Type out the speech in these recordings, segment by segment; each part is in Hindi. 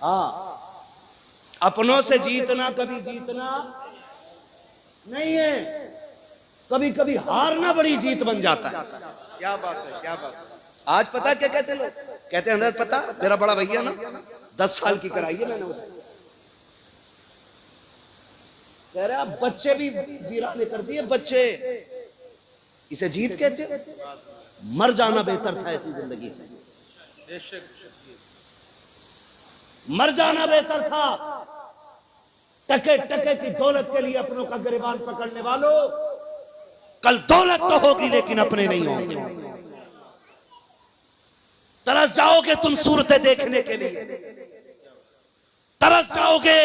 हाँ, अपनों से जीतना कभी जीतना नहीं है, कभी कभी हारना बड़ी जीत बन जाता है। क्या बात है, क्या बात है। आज पता क्या कहते लोग, कहते हैं हजरत पता तेरा बड़ा भैया ना 10 साल की कराई है मैंने उसे, कह रहे आप बच्चे भी वीराने कर दिए बच्चे, इसे जीत कहते हो? मर जाना बेहतर था ऐसी जिंदगी से, मर जाना बेहतर था। टके टके की दौलत के लिए अपनों का गिरबान पकड़ने वालों, कल दौलत तो होगी लेकिन अपने नहीं होंगे। तरस जाओगे तुम सूरतें देखने के लिए, तरस जाओगे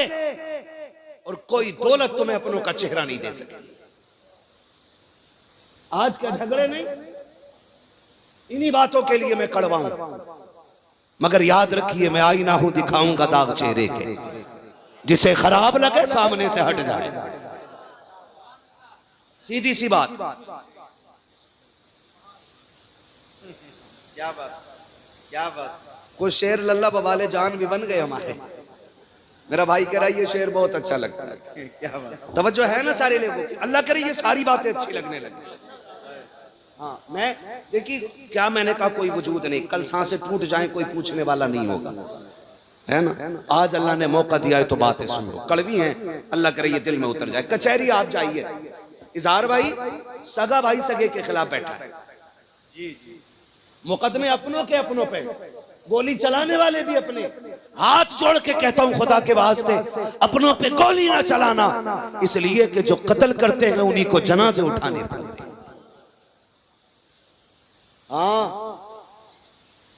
और कोई दौलत तुम्हें अपनों का चेहरा नहीं दे सकेगी। आज के झगड़े नहीं, इन्हीं बातों के लिए मैं कड़वा हूं, मगर याद रखिए मैं आईना हूं, दिखाऊंगा दाग चेहरे के, जिसे खराब लगे सामने से हट जाए, सीधी सी बात। क्या बात, क्या बात। कुछ शेर लल्ला बवाले जान भी बन गए हमारे। मेरा भाई कह रहा है ये शेर बहुत अच्छा लगता है। क्या बात, तवज्जो है ना सारे लोगों की, अल्लाह करे ये सारी बातें अच्छी लगने लगी। हाँ, मैं देखिए क्या मैंने कहा कोई वजूद नहीं, कल सांसें टूट जाएं कोई पूछने वाला नहीं होगा, है ना। आज अल्लाह ने मौका दिया है तो बातें सुन लो, कड़वी हैं, अल्लाह करे ये दिल में उतर जाए। कचहरी आप जाइए, इजहार भाई सगा भाई सगे के खिलाफ बैठा है, जी जी, मुकदमे अपनों के अपनों पे, गोली चलाने वाले भी अपने। हाथ जोड़ के कहता हूं खुदा के वास्ते अपनों पे गोली ना चलाना, इसलिए कि जो कत्ल करते हैं उन्हीं को जनाजे उठाने पड़ते हैं। हाँ,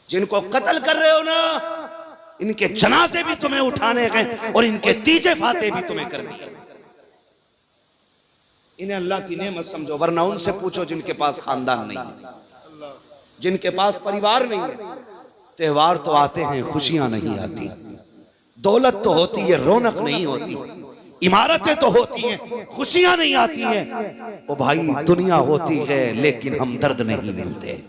जिनको कत्ल कर रहे हो ना, इनके जनाजे भी तुम्हें उठाने हैं और इनके तीजे फाते भी तुम्हें करने हैं। इन्हें अल्लाह की नेमत समझो, वरना उनसे पूछो जिनके पास खानदान नहीं है, जिनके पास परिवार नहीं है। त्योहार तो आते हैं, खुशियां नहीं आती, दौलत तो होती है, रौनक नहीं होती, इमारतें तो होती हैं, खुशियां नहीं आती हैं। ओ भाई दुनिया होती है लेकिन हमदर्द नहीं मिलते,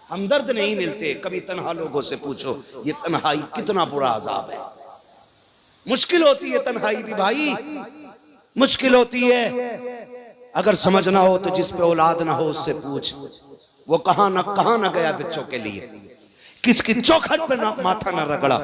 हमदर्द नहीं मिलते। कभी तन्हा लोगों से पूछो ये तन्हाई कितना बुरा अजाब है, मुश्किल होती है तन्हाई भी भाई, मुश्किल होती है। अगर समझना हो तो जिस पे औलाद ना हो उससे पूछ, वो कहां ना गया बच्चों के लिए, किसकी चौखट पे ना माथा ना रगड़ा,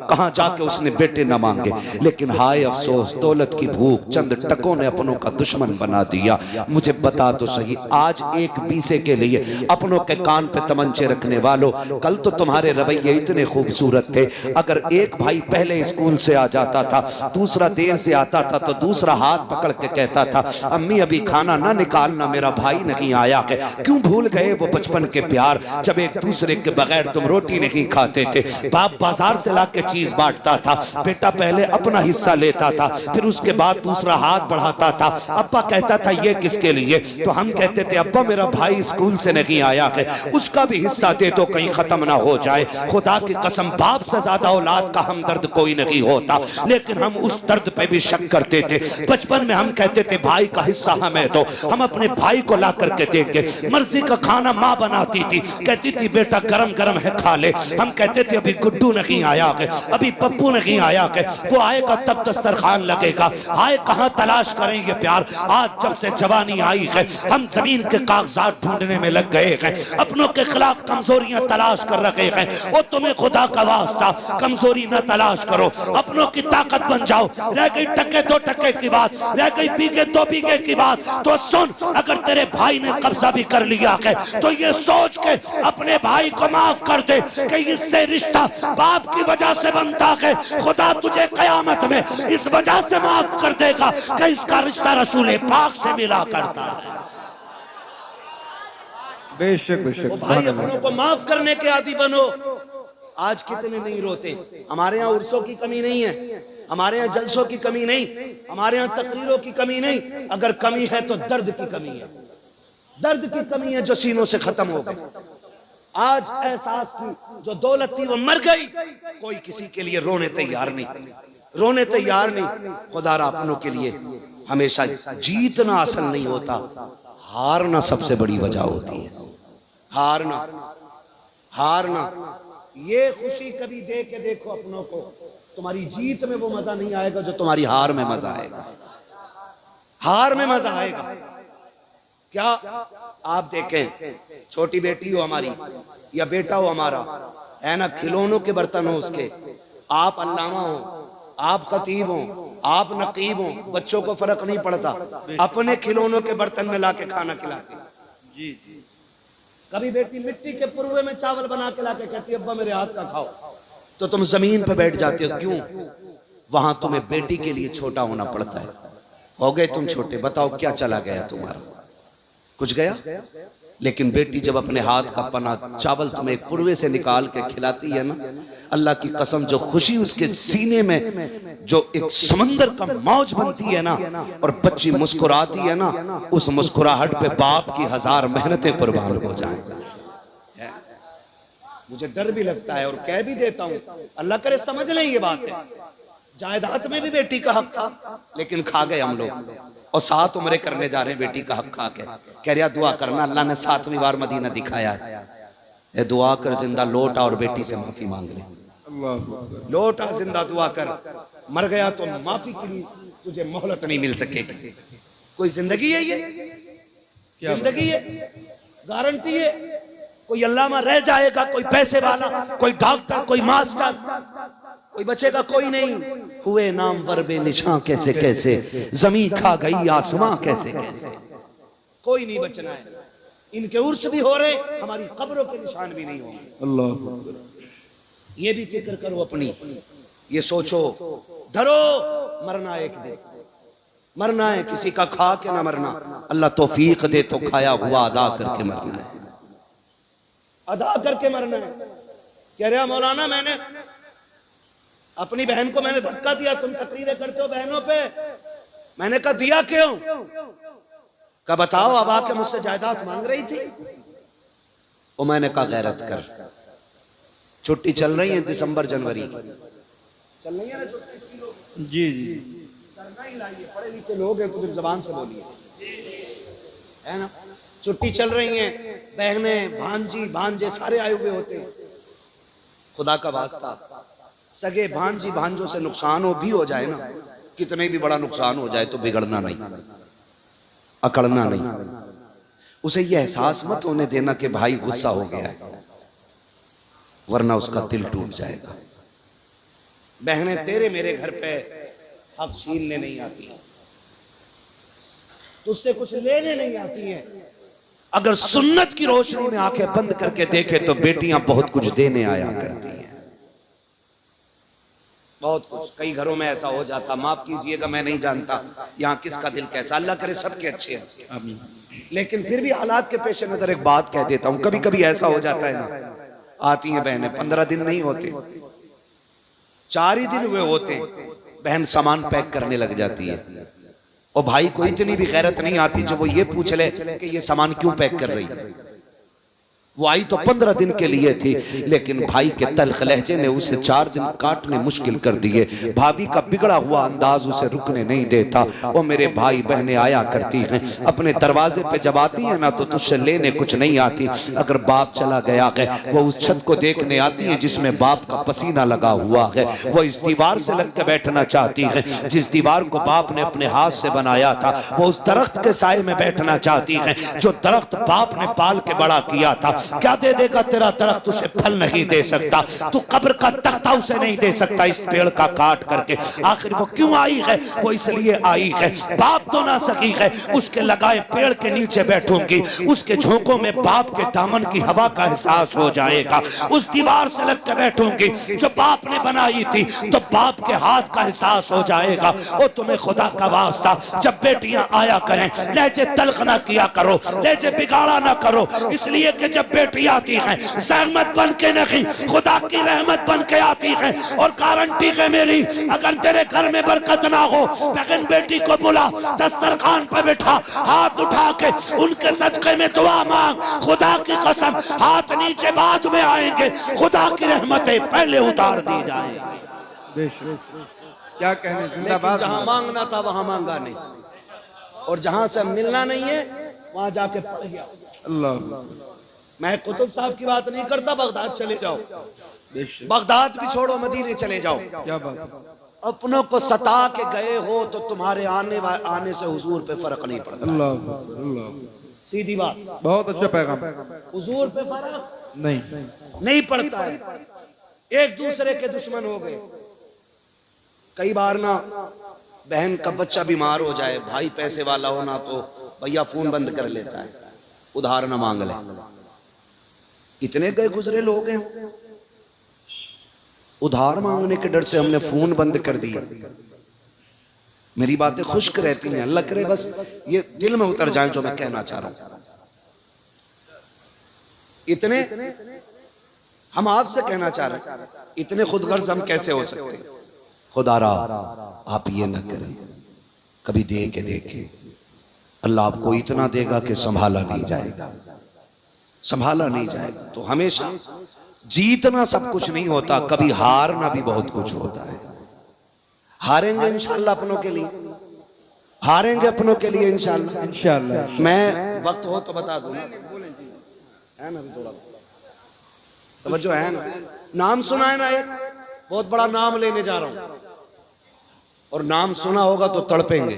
कहां जाके उसने बेटे ना मांगे। लेकिन हाय अफसोस, दौलत की भूख चंद टकों ने अपनों का दुश्मन बना दिया। मुझे बता तो सही, आज एक बीसे के लिए अपनों के कान पे तमंचे रखने वालों, कल तो तुम्हारे रवैये इतने खूबसूरत थे। अगर एक भाई पहले स्कूल से आ जाता था, दूसरा देर से आता था, तो दूसरा हाथ पकड़ के कहता था अम्मी अभी खाना ना निकालना, मेरा भाई नहीं आया है। क्यों भूल गए वो बचपन के प्यार, जब एक दूसरे के बगैर तुम रोटी नहीं खाते थे। बाप बाजार से लाके चीज बांटता था, बेटा पहले अपना हिस्सा लेता था, फिर उसके बाद दूसरा हाथ बढ़ाता था। अब्बा कहता था ये किसके लिए, तो हम कहते थे अब्बा मेरा भाई स्कूल से नहीं आया है, उसका भी हिस्सा दे दो कहीं खत्म ना हो जाए। खुदा की कसम बाप से ज्यादा औलाद का हमदर्द कोई नहीं होता, लेकिन हम उस दर्द पे भी शक करते थे। बचपन में हम कहते थे भाई का हिस्सा हमें दो, हम अपने भाई को ला करके देंगे। मर्जी का खाना माँ बनाती थी, कहती थी बेटा गरम गरम है खा ले। हम कहते थे अभी गुड्डू नहीं आया है, अभी पप्पू नहीं आया है, वो आएगा तब दस्तरखान लगेगा। आए कहां तलाश करेंगे प्यार, आज जब से जवानी आई है हम जमीन के कागजात ढूंढने में लग गए हैं, अपनों के खिलाफ कमजोरियां तलाश कर रहे हैं। वो तुम्हें खुदा का वास्ता कमजोरी न तलाश करो, अपनों की ताकत बन जाओ। रह गई टके दो टके की बात, रह गई बीघे दो बीघे की बात, तो सुन अगर तेरे भाई ने कब्जा भी कर लिया है तो ये सोच के अपने भाई को माफ कर दे कि इससे रिश्ता बाप की वजह से बनता है। खुदा तुझे कयामत में इस वजह से माफ कर देगा कि इसका रिश्ता रसूल पाक से मिला करता है। बेशक बेशक। भाई अपनों को माफ करने के आदी बनो। आज कितने नहीं रोते। हमारे यहाँ उर्सों की कमी नहीं है, हमारे यहाँ जलसों की कमी नहीं, हमारे यहाँ तकरीरों की कमी नहीं। अगर कमी है तो दर्द की कमी है, दर्द की कमी है जो सीनों से खत्म हो गई। आज एहसास की जो दौलत थी वो मर गई, कोई किसी के लिए रोने तैयार नहीं, रोने तैयार नहीं। खुदारा अपनों के लिए हमेशा जीतना असल नहीं होता, हारना सबसे बड़ी वजह होती है। हारना हारना ये खुशी कभी दे के देखो अपनों को, तुम्हारी जीत में वो मजा नहीं आएगा जो तुम्हारी हार में मजा आएगा। हार में मजा आएगा क्या? आप देखें, छोटी बेटी हो हमारी या बेटा हो हमारा, है ना, खिलौनों के बर्तन हो उसके, आप अल्लामा हो, आप खतीब हो, आप नकीब हो, बच्चों को फर्क नहीं पड़ता, अपने खिलौनों के बर्तन में लाके खाना खिलाते। जी जी। कभी बेटी मिट्टी के पुरवे में चावल बना के लाके कहती है अब्बा मेरे हाथ का खाओ, तो तुम जमीन पे बैठ जाते हो। क्यों? वहां तुम्हें बेटी के लिए छोटा होना पड़ता है। हो गए तुम छोटे, बताओ क्या चला गया तुम्हारा? कुछ गया? लेकिन बेटी जब अपने हाथ का पना चावल तुम्हें एक पुरवे से निकाल के खिलाती है ना, अल्लाह की कसम जो खुशी उसके सीने में जो एक समंदर का मौज बनती है ना, और बच्ची मुस्कुराती है ना, उस मुस्कुराहट पे बाप की 1000 मेहनतें कुर्बान हो जाएं। मुझे डर भी लगता है और कह भी देता हूं, अल्लाह करे समझ लें ये बात है, जायदाद में भी बेटी का हक था, लेकिन खा गए हम लोग, और 7 उम्रें करने जा रहे हैं बेटी का हक खा के। कह रहा दुआ करना, अल्लाह ने 7वीं बार मदीना दिखाया है, ए दुआ कर जिंदा लौट आ और बेटी से माफी मांग ले। लौट आ जिंदा, दुआ कर, मर गया तो माफी के लिए तुझे मोहलत नहीं मिल सकेगी। कोई जिंदगी है ये? जिंदगी है? गारंटी है? कोई अल्लामा रह जाएगा, कोई पैसे वाला, कोई डॉक्टर, कोई मास्टर, कोई बचेगा? कोई नहीं। हुए नाम पर बेनिशां कैसे कैसे, जमीन खा गई आसमां कैसे कैसे, कोई नहीं बचना है। इनके उर्स भी हो रहे, हमारी कब्रों के निशान भी नहीं होंगे। अल्लाह, ये भी फिक्र करो अपनी, ये सोचो, डरो, मरना एक दिन, मरना है, किसी का खा के ना मरना। अल्लाह तौफीक दे तो खाया हुआ अदा करके मरना है, अदा करके मरना है। कह रहा मौलाना मैंने अपनी बहन को मैंने धक्का दिया, तुम तकरीरें करते हो बहनों पे। मैंने कहा दिया क्यों? कहा बताओ, अब आके मुझसे जायदाद मांग रही थी। वो मैंने कहा गैरत कर, छुट्टी चल रही है दिसंबर जनवरी चल रही है ना छुट्टी इसकी लोग। जी जी, सरना ही लाइए, पढ़े लिखे लोग हैं तो फिर जबान से बोलिए, है ना। छुट्टी चल रही है, बहनें भांजी भांजे सारे आए हुए होते हैं। खुदा का वास्ता, सगे भांजी भांजों से नुकसान हो भी हो जाए ना, कितने भी बड़ा नुकसान हो जाए तो बिगड़ना नहीं, अकड़ना नहीं। उसे यह एहसास मत होने देना कि भाई गुस्सा हो गया है, वरना उसका दिल टूट जाएगा। बहनें तेरे मेरे घर पे हक छीनने नहीं आती, तुझसे कुछ लेने नहीं आती हैं। अगर सुन्नत की रोशनी में आंखें बंद करके देखे तो बेटियां बहुत कुछ देने आया करती हैं, बहुत कुछ। कई घरों में ऐसा हो जाता, माफ कीजिएगा मैं नहीं जानता यहाँ किसका दिल कैसा, अल्लाह करे सबके अच्छे हैं, लेकिन फिर भी हालात के पेश नजर एक बात कह देता हूँ। कभी कभी ऐसा हो जाता है ना, आती हैं बहनें, 15 दिन नहीं होते, 4 ही दिन हुए होते, बहन सामान पैक करने लग जाती है, और भाई को इतनी भी गैरत नहीं आती जो वो ये पूछ ले कि ये सामान क्यों पैक कर रही है। वो आई तो 15 दिन के लिए थी, लेकिन भाई के तल्ख लहजे ने उसे 4 दिन काटने मुश्किल कर दिए। भाभी का बिगड़ा हुआ अंदाज उसे रुकने नहीं देता। वो मेरे भाई बहनें आया करती हैं, अपने दरवाजे पे जब आती है ना तो तुझसे लेने कुछ नहीं आती। अगर बाप चला गया है, वो उस छत को देखने आती है जिसमें बाप का पसीना लगा हुआ है। वो इस दीवार से लग के बैठना चाहती है जिस दीवार को बाप ने अपने हाथ से बनाया था। वो उस दरख्त के साए में बैठना चाहती है जो दरख्त बाप ने पाल के बड़ा किया था। क्या दे देगा तेरा दरख्त? उसे फल नहीं दे सकता, तू कब्र का तख्ता उसे नहीं दे सकता इस पेड़ का काट करके। आखिर वो क्यों आई है? वो इसलिए आई है, बाप तो ना सकी है, उसके लगाए पेड़ के नीचे बैठूंगी, उसके झोंकों में बाप के दामन की हवा का एहसास हो जाएगा। उस दीवार से लग के बैठूंगी जो बाप ने बनाई थी, तो बाप के हाथ का एहसास हो जाएगा। और तुम्हें खुदा का वास्ता, जब बेटियां आया करें लहजे तल्ख ना किया करो, लहजे बिगाड़ा ना करो, इसलिए कि जब बेटी आती है सहमत बन के नहीं, खुदा की रहमत बन के आती है। और गारंटी है मेरी, अगर तेरे घर में बरकत ना हो, बहन बेटी को बुला, दस्तरखान पर बैठा, हाथ उठा के उनके सदके में दुआ मांग। खुदा की कसम, हाथ नीचे बाद में आएंगे, खुदा की रहमतें पहले उतार दी जाएंगी। क्या कहने, जिंदाबाद। जहां मांगना था वहां मांगा नहीं, और जहां से मिलना नहीं है वहां जाके पड़ गया। अल्लाह, मैं कुतुब साहब की बात नहीं करता, बगदाद चले जाओ, बेशक। बगदाद भी छोड़ो, मदीने चले जाओ, क्या बात है। अपनों को सता के गए हो तो तुम्हारे आने से हुजूर पे फर्क नहीं पड़ता। अल्लाह अकबर, अल्लाह अकबर। सीधी बात, बहुत अच्छा पैगाम। हुजूर पे फर्क नहीं नहीं पड़ता है। एक दूसरे के दुश्मन हो गए। कई बार ना बहन का बच्चा बीमार हो जाए, भाई पैसे वाला हो ना तो भैया फोन बंद कर लेता है, उधार ना मांग ले। इतने गए गुजरे लोग हैं, उधार मांगने के डर से हमने फोन बंद कर दिया। मेरी बातें खुश्क रहती हैं, अल्लाह करे बस ये दिल में उतर जाए जो मैं कहना चाह रहा हूं। इतने हम आपसे कहना चाह रहे हैं, इतने खुदगर्ज हम कैसे हो सकते हैं? खुदारा आप ये न करें, कभी दे के देखे, अल्लाह आपको इतना देगा कि संभाला नहीं जाएगा, संभाला नहीं जाएगा। तो हमेशा जीतना सब कुछ नहीं होता, कभी हारना भी बहुत कुछ होता है। हारेंगे इंशाल्लाह अपनों के लिए, हारेंगे अपनों के लिए इंशाल्लाह। इंशाल्लाह। मैं वक्त हो तो बता दूं, है ना, थोड़ा तवज्जो है ना। नाम सुना है ना, एक बहुत बड़ा नाम लेने जा रहा हूं, और नाम सुना होगा तो तड़पेंगे।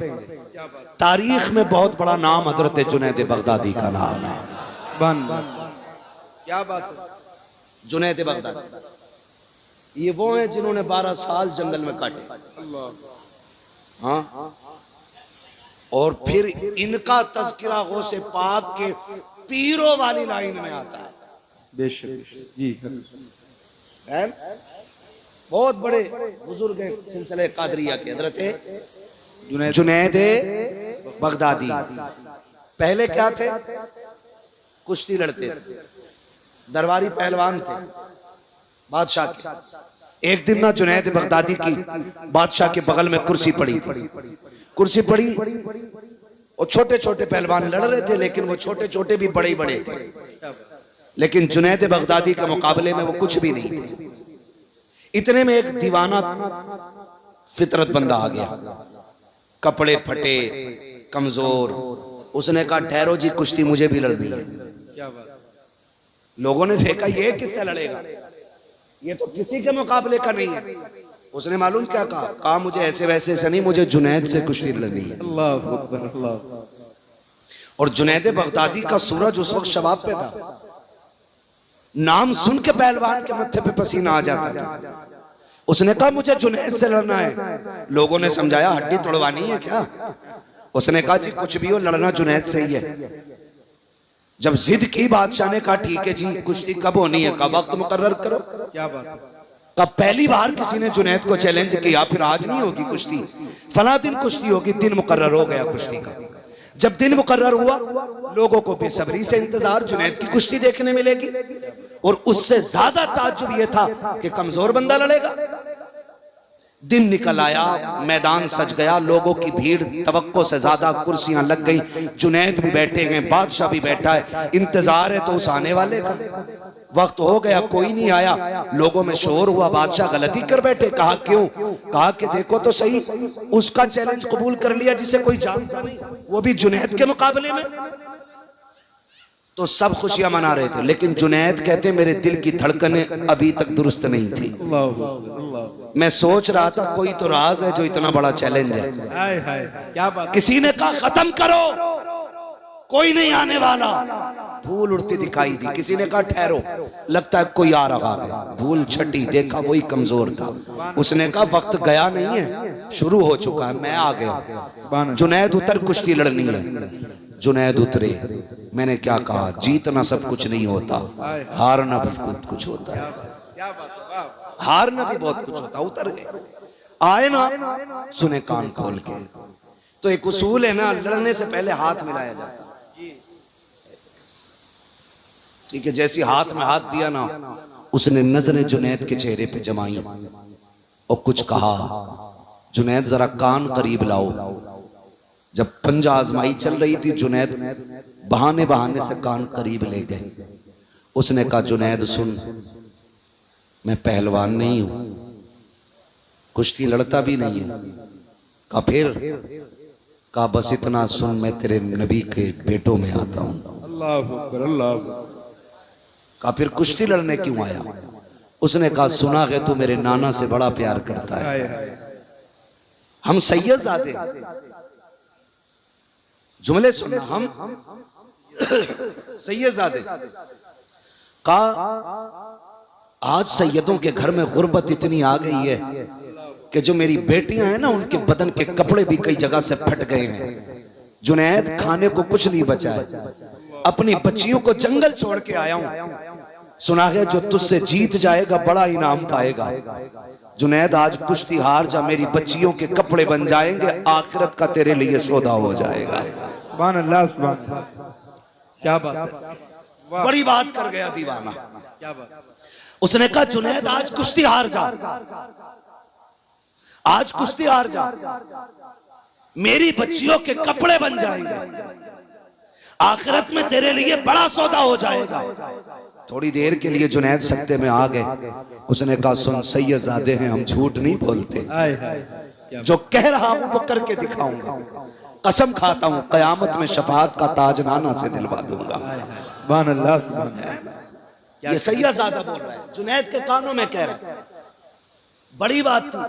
तारीख में बहुत बड़ा नाम हजरत जुनैद बगदादी का नाम है। क्या बात है। जुनैद बगदादी ये वो हैं जिन्होंने 12 साल जंगल में काटे। हाँ, और फिर इनका तज़किरा गौसे पाक के पीरों वाली लाइन में आता है। बेशक जी। है? बहुत बड़े बुजुर्ग हैं सिलसिले कादरिया के, हजरत जुनैद बगदादी। पहले क्या थे? कुश्ती लड़ते थे, दरबारी पहलवान थे बादशाह के। एक दिन ना जुनैद बगदादी की बादशाह के बगल में कुर्सी पड़ी थी। कुर्सी पड़ी और छोटे छोटे पहलवान लड़ रहे थे, लेकिन वो छोटे छोटे भी बड़े बड़े थे, लेकिन जुनैद बगदादी के मुकाबले में वो कुछ भी नहीं थे। इतने में एक दीवाना फितरत बंदा आ गया, कपड़े फटे, कमजोर। उसने कहा ठहरो जी, कुश्ती मुझे भी लड़नी है। क्या बात। लोगों ने देखा ये किससे लड़ेगा, ये तो किसी के मुकाबले का नहीं है। उसने मालूम क्या कहा? कहा मुझे ऐसे वैसे से नहीं, मुझे जुनैद से कुश्ती लड़नी है। अल्लाह अकबर, अल्लाह। और जुनैद बगदादी का सूरज उस वक्त शबाब पे था। नाम सुन के पहलवान के मत्थे पे पसीना आ जाता था। उसने कहा मुझे जुनैद से लड़ना है। लोगों ने समझाया हड्डी तोड़वानी है क्या? उसने कहा जी कुछ भी हो, लड़ना जुनैद से ही है। जब जिद की बादशाह ने कहा ठीक है जी, कुश्ती कब होनी है? कब वक्त मुकर्रर करो। क्या बात है। तब पहली बार किसी ने जुनैद को चैलेंज किया, फिर आज नहीं होगी कुश्ती, फला दिन कुश्ती होगी। दिन मुकर्रर हो गया कुश्ती का। जब दिन मुकर्रर हुआ, लोगों को बेसब्री से इंतजार, जुनैद की कुश्ती देखने मिलेगी। और उससे ज्यादा ताज्जुब यह था कि कमजोर बंदा लड़ेगा। दिन निकल आया, मैदान सज गया, लोगों की भीड़ तवक्को से ज्यादा, कुर्सियां लग गई, जुनैद भी बैठे हैं, बादशाह भी बैठा है, इंतजार है तो उस आने वाले का। वक्त हो गया, कोई नहीं आया, लोगों में शोर हुआ, बादशाह गलती कर बैठे। कहा क्यों? कहा कि देखो तो सही, उसका चैलेंज कबूल कर लिया जिसे कोई जानता नहीं, वो भी जुनैद के मुकाबले में। तो सब खुशियां मना रहे थे, लेकिन जुनैद कहते मेरे दिल की धड़कनें अभी तक दुरुस्त नहीं थी। मैं सोच रहा था कोई तो राज है जो इतना बड़ा चैलेंज है। हाय हाय, क्या बात। किसी ने कहा खत्म करो, कोई नहीं आने वाला। धूल उड़ती दिखाई दी। किसी ने कहा ठहरो, लगता है कोई आ रहा है। धूल छटी, देखा वही कमजोर था। उसने कहा वक्त गया नहीं है, शुरू हो चुका है, मैं आ गया। जुनैद उतर, कुश्ती लड़नी है। जुनैद उतरे। मैंने क्या कहा? जीतना सब कुछ नहीं होता, हारना भी बहुत कुछ होता है। हारना भी बहुत कुछ होता। उतर गए, आए ना, सुने कान खोल के। तो एक उसूल है ना, लड़ने से पहले हाथ मिलाया जाता है। ठीक है, जैसी हाथ में हाथ दिया ना, उसने नजरें जुनैद के चेहरे पे जमाई और कुछ कहा, जुनैद जरा कान करीब लाओ। जब पंजा आजमाई चल रही थी, जुनैद बहाने बहाने से कान करीब ले गए। उसने कहा जुनैद सुन, मैं पहलवान नहीं हूं, कुश्ती लड़ता भी नहीं है। कहा फिर? कहा बस इतना सुन, मैं तेरे नबी के बेटों में आता हूं। अल्लाह अकबर, अल्लाह। कहा फिर कुश्ती लड़ने क्यों आया? उसने कहा सुना है तू मेरे नाना से बड़ा प्यार करता है। हाय हाय हम सैयदजादे, जुमले सुनना, हम सैयदजादे। कहा आज सैयदों के घर में गुर्बत इतनी आ गई है कि जो मेरी बेटियां हैं ना, उनके बदन के कपड़े भी कई जगह से फट गए हैं। जुनैद खाने को कुछ नहीं बचा है, अपनी बच्चियों को जंगल छोड़ के आया हूं। सुना है जो तुझसे जीत जाएगा बड़ा इनाम पाएगा। जुनैद आज कुश्ती हार जा, मेरी बच्चियों के कपड़े बन जाएंगे, आखिरत का तेरे लिए सौदा हो जाएगा। सुभान अल्लाह, सुभान अल्लाह। क्या बात है, वाह, बड़ी बात कर गया दीवाना। क्या बात। उसने कहा जुनैद आज कुश्ती हार जा, आज कुश्ती हार जा, मेरी बच्चियों के कपड़े बन जाएंगे, आखिरत में तेरे लिए बड़ा सौदा हो जाएगा। थोड़ी देर के लिए जुनैद सत्ते में आ गए। उसने कहा सुन सैयदजादे हैं, हम झूठ नहीं बोलते, हाय हाय क्या जो कह रहा हूं वो करके दिखाऊंगा। कसम खाता हूं कयामत में शफाअत का ताज नाना से दिलवा दूंगा। सुभान अल्लाह, सुभान अल्लाह। ये सैयदजादा बोल रहा है, जुनैद के कानों में कह रहा है। बड़ी बात थी।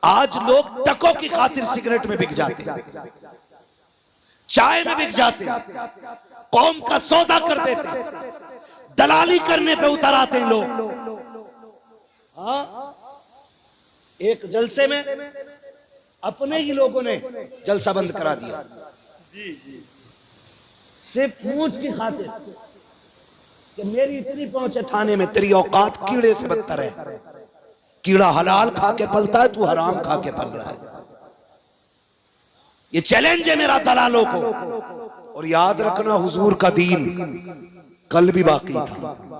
आज लोग टकों की खातिर सिगरेट में बिक जाते, चाय में बिक जाते, कौम का सौदा कर देते, दलाली करने पे उतर आते हैं लोग। हाँ, एक जलसे में अपने ही लोगों ने जलसा बंद करा दिया, सिर्फ पूंछ की खातिर कि मेरी इतनी पहुंच है थाने में, तेरी औकात कीड़े से बदतर है। कीड़ा हलाल खा के पलता है, तू हराम खा के पल रहा है। ये चैलेंज है मेरा दलालों को। और याद रखना हुजूर का दीन कल भी बाकी था,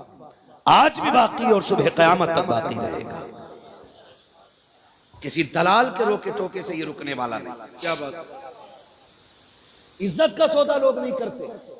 आज भी बाकी और सुबह क़यामत तक बाकी रहेगा। किसी दलाल के रोके टोके से ये रुकने वाला नहीं। क्या बात। इज्जत का सौदा लोग नहीं करते।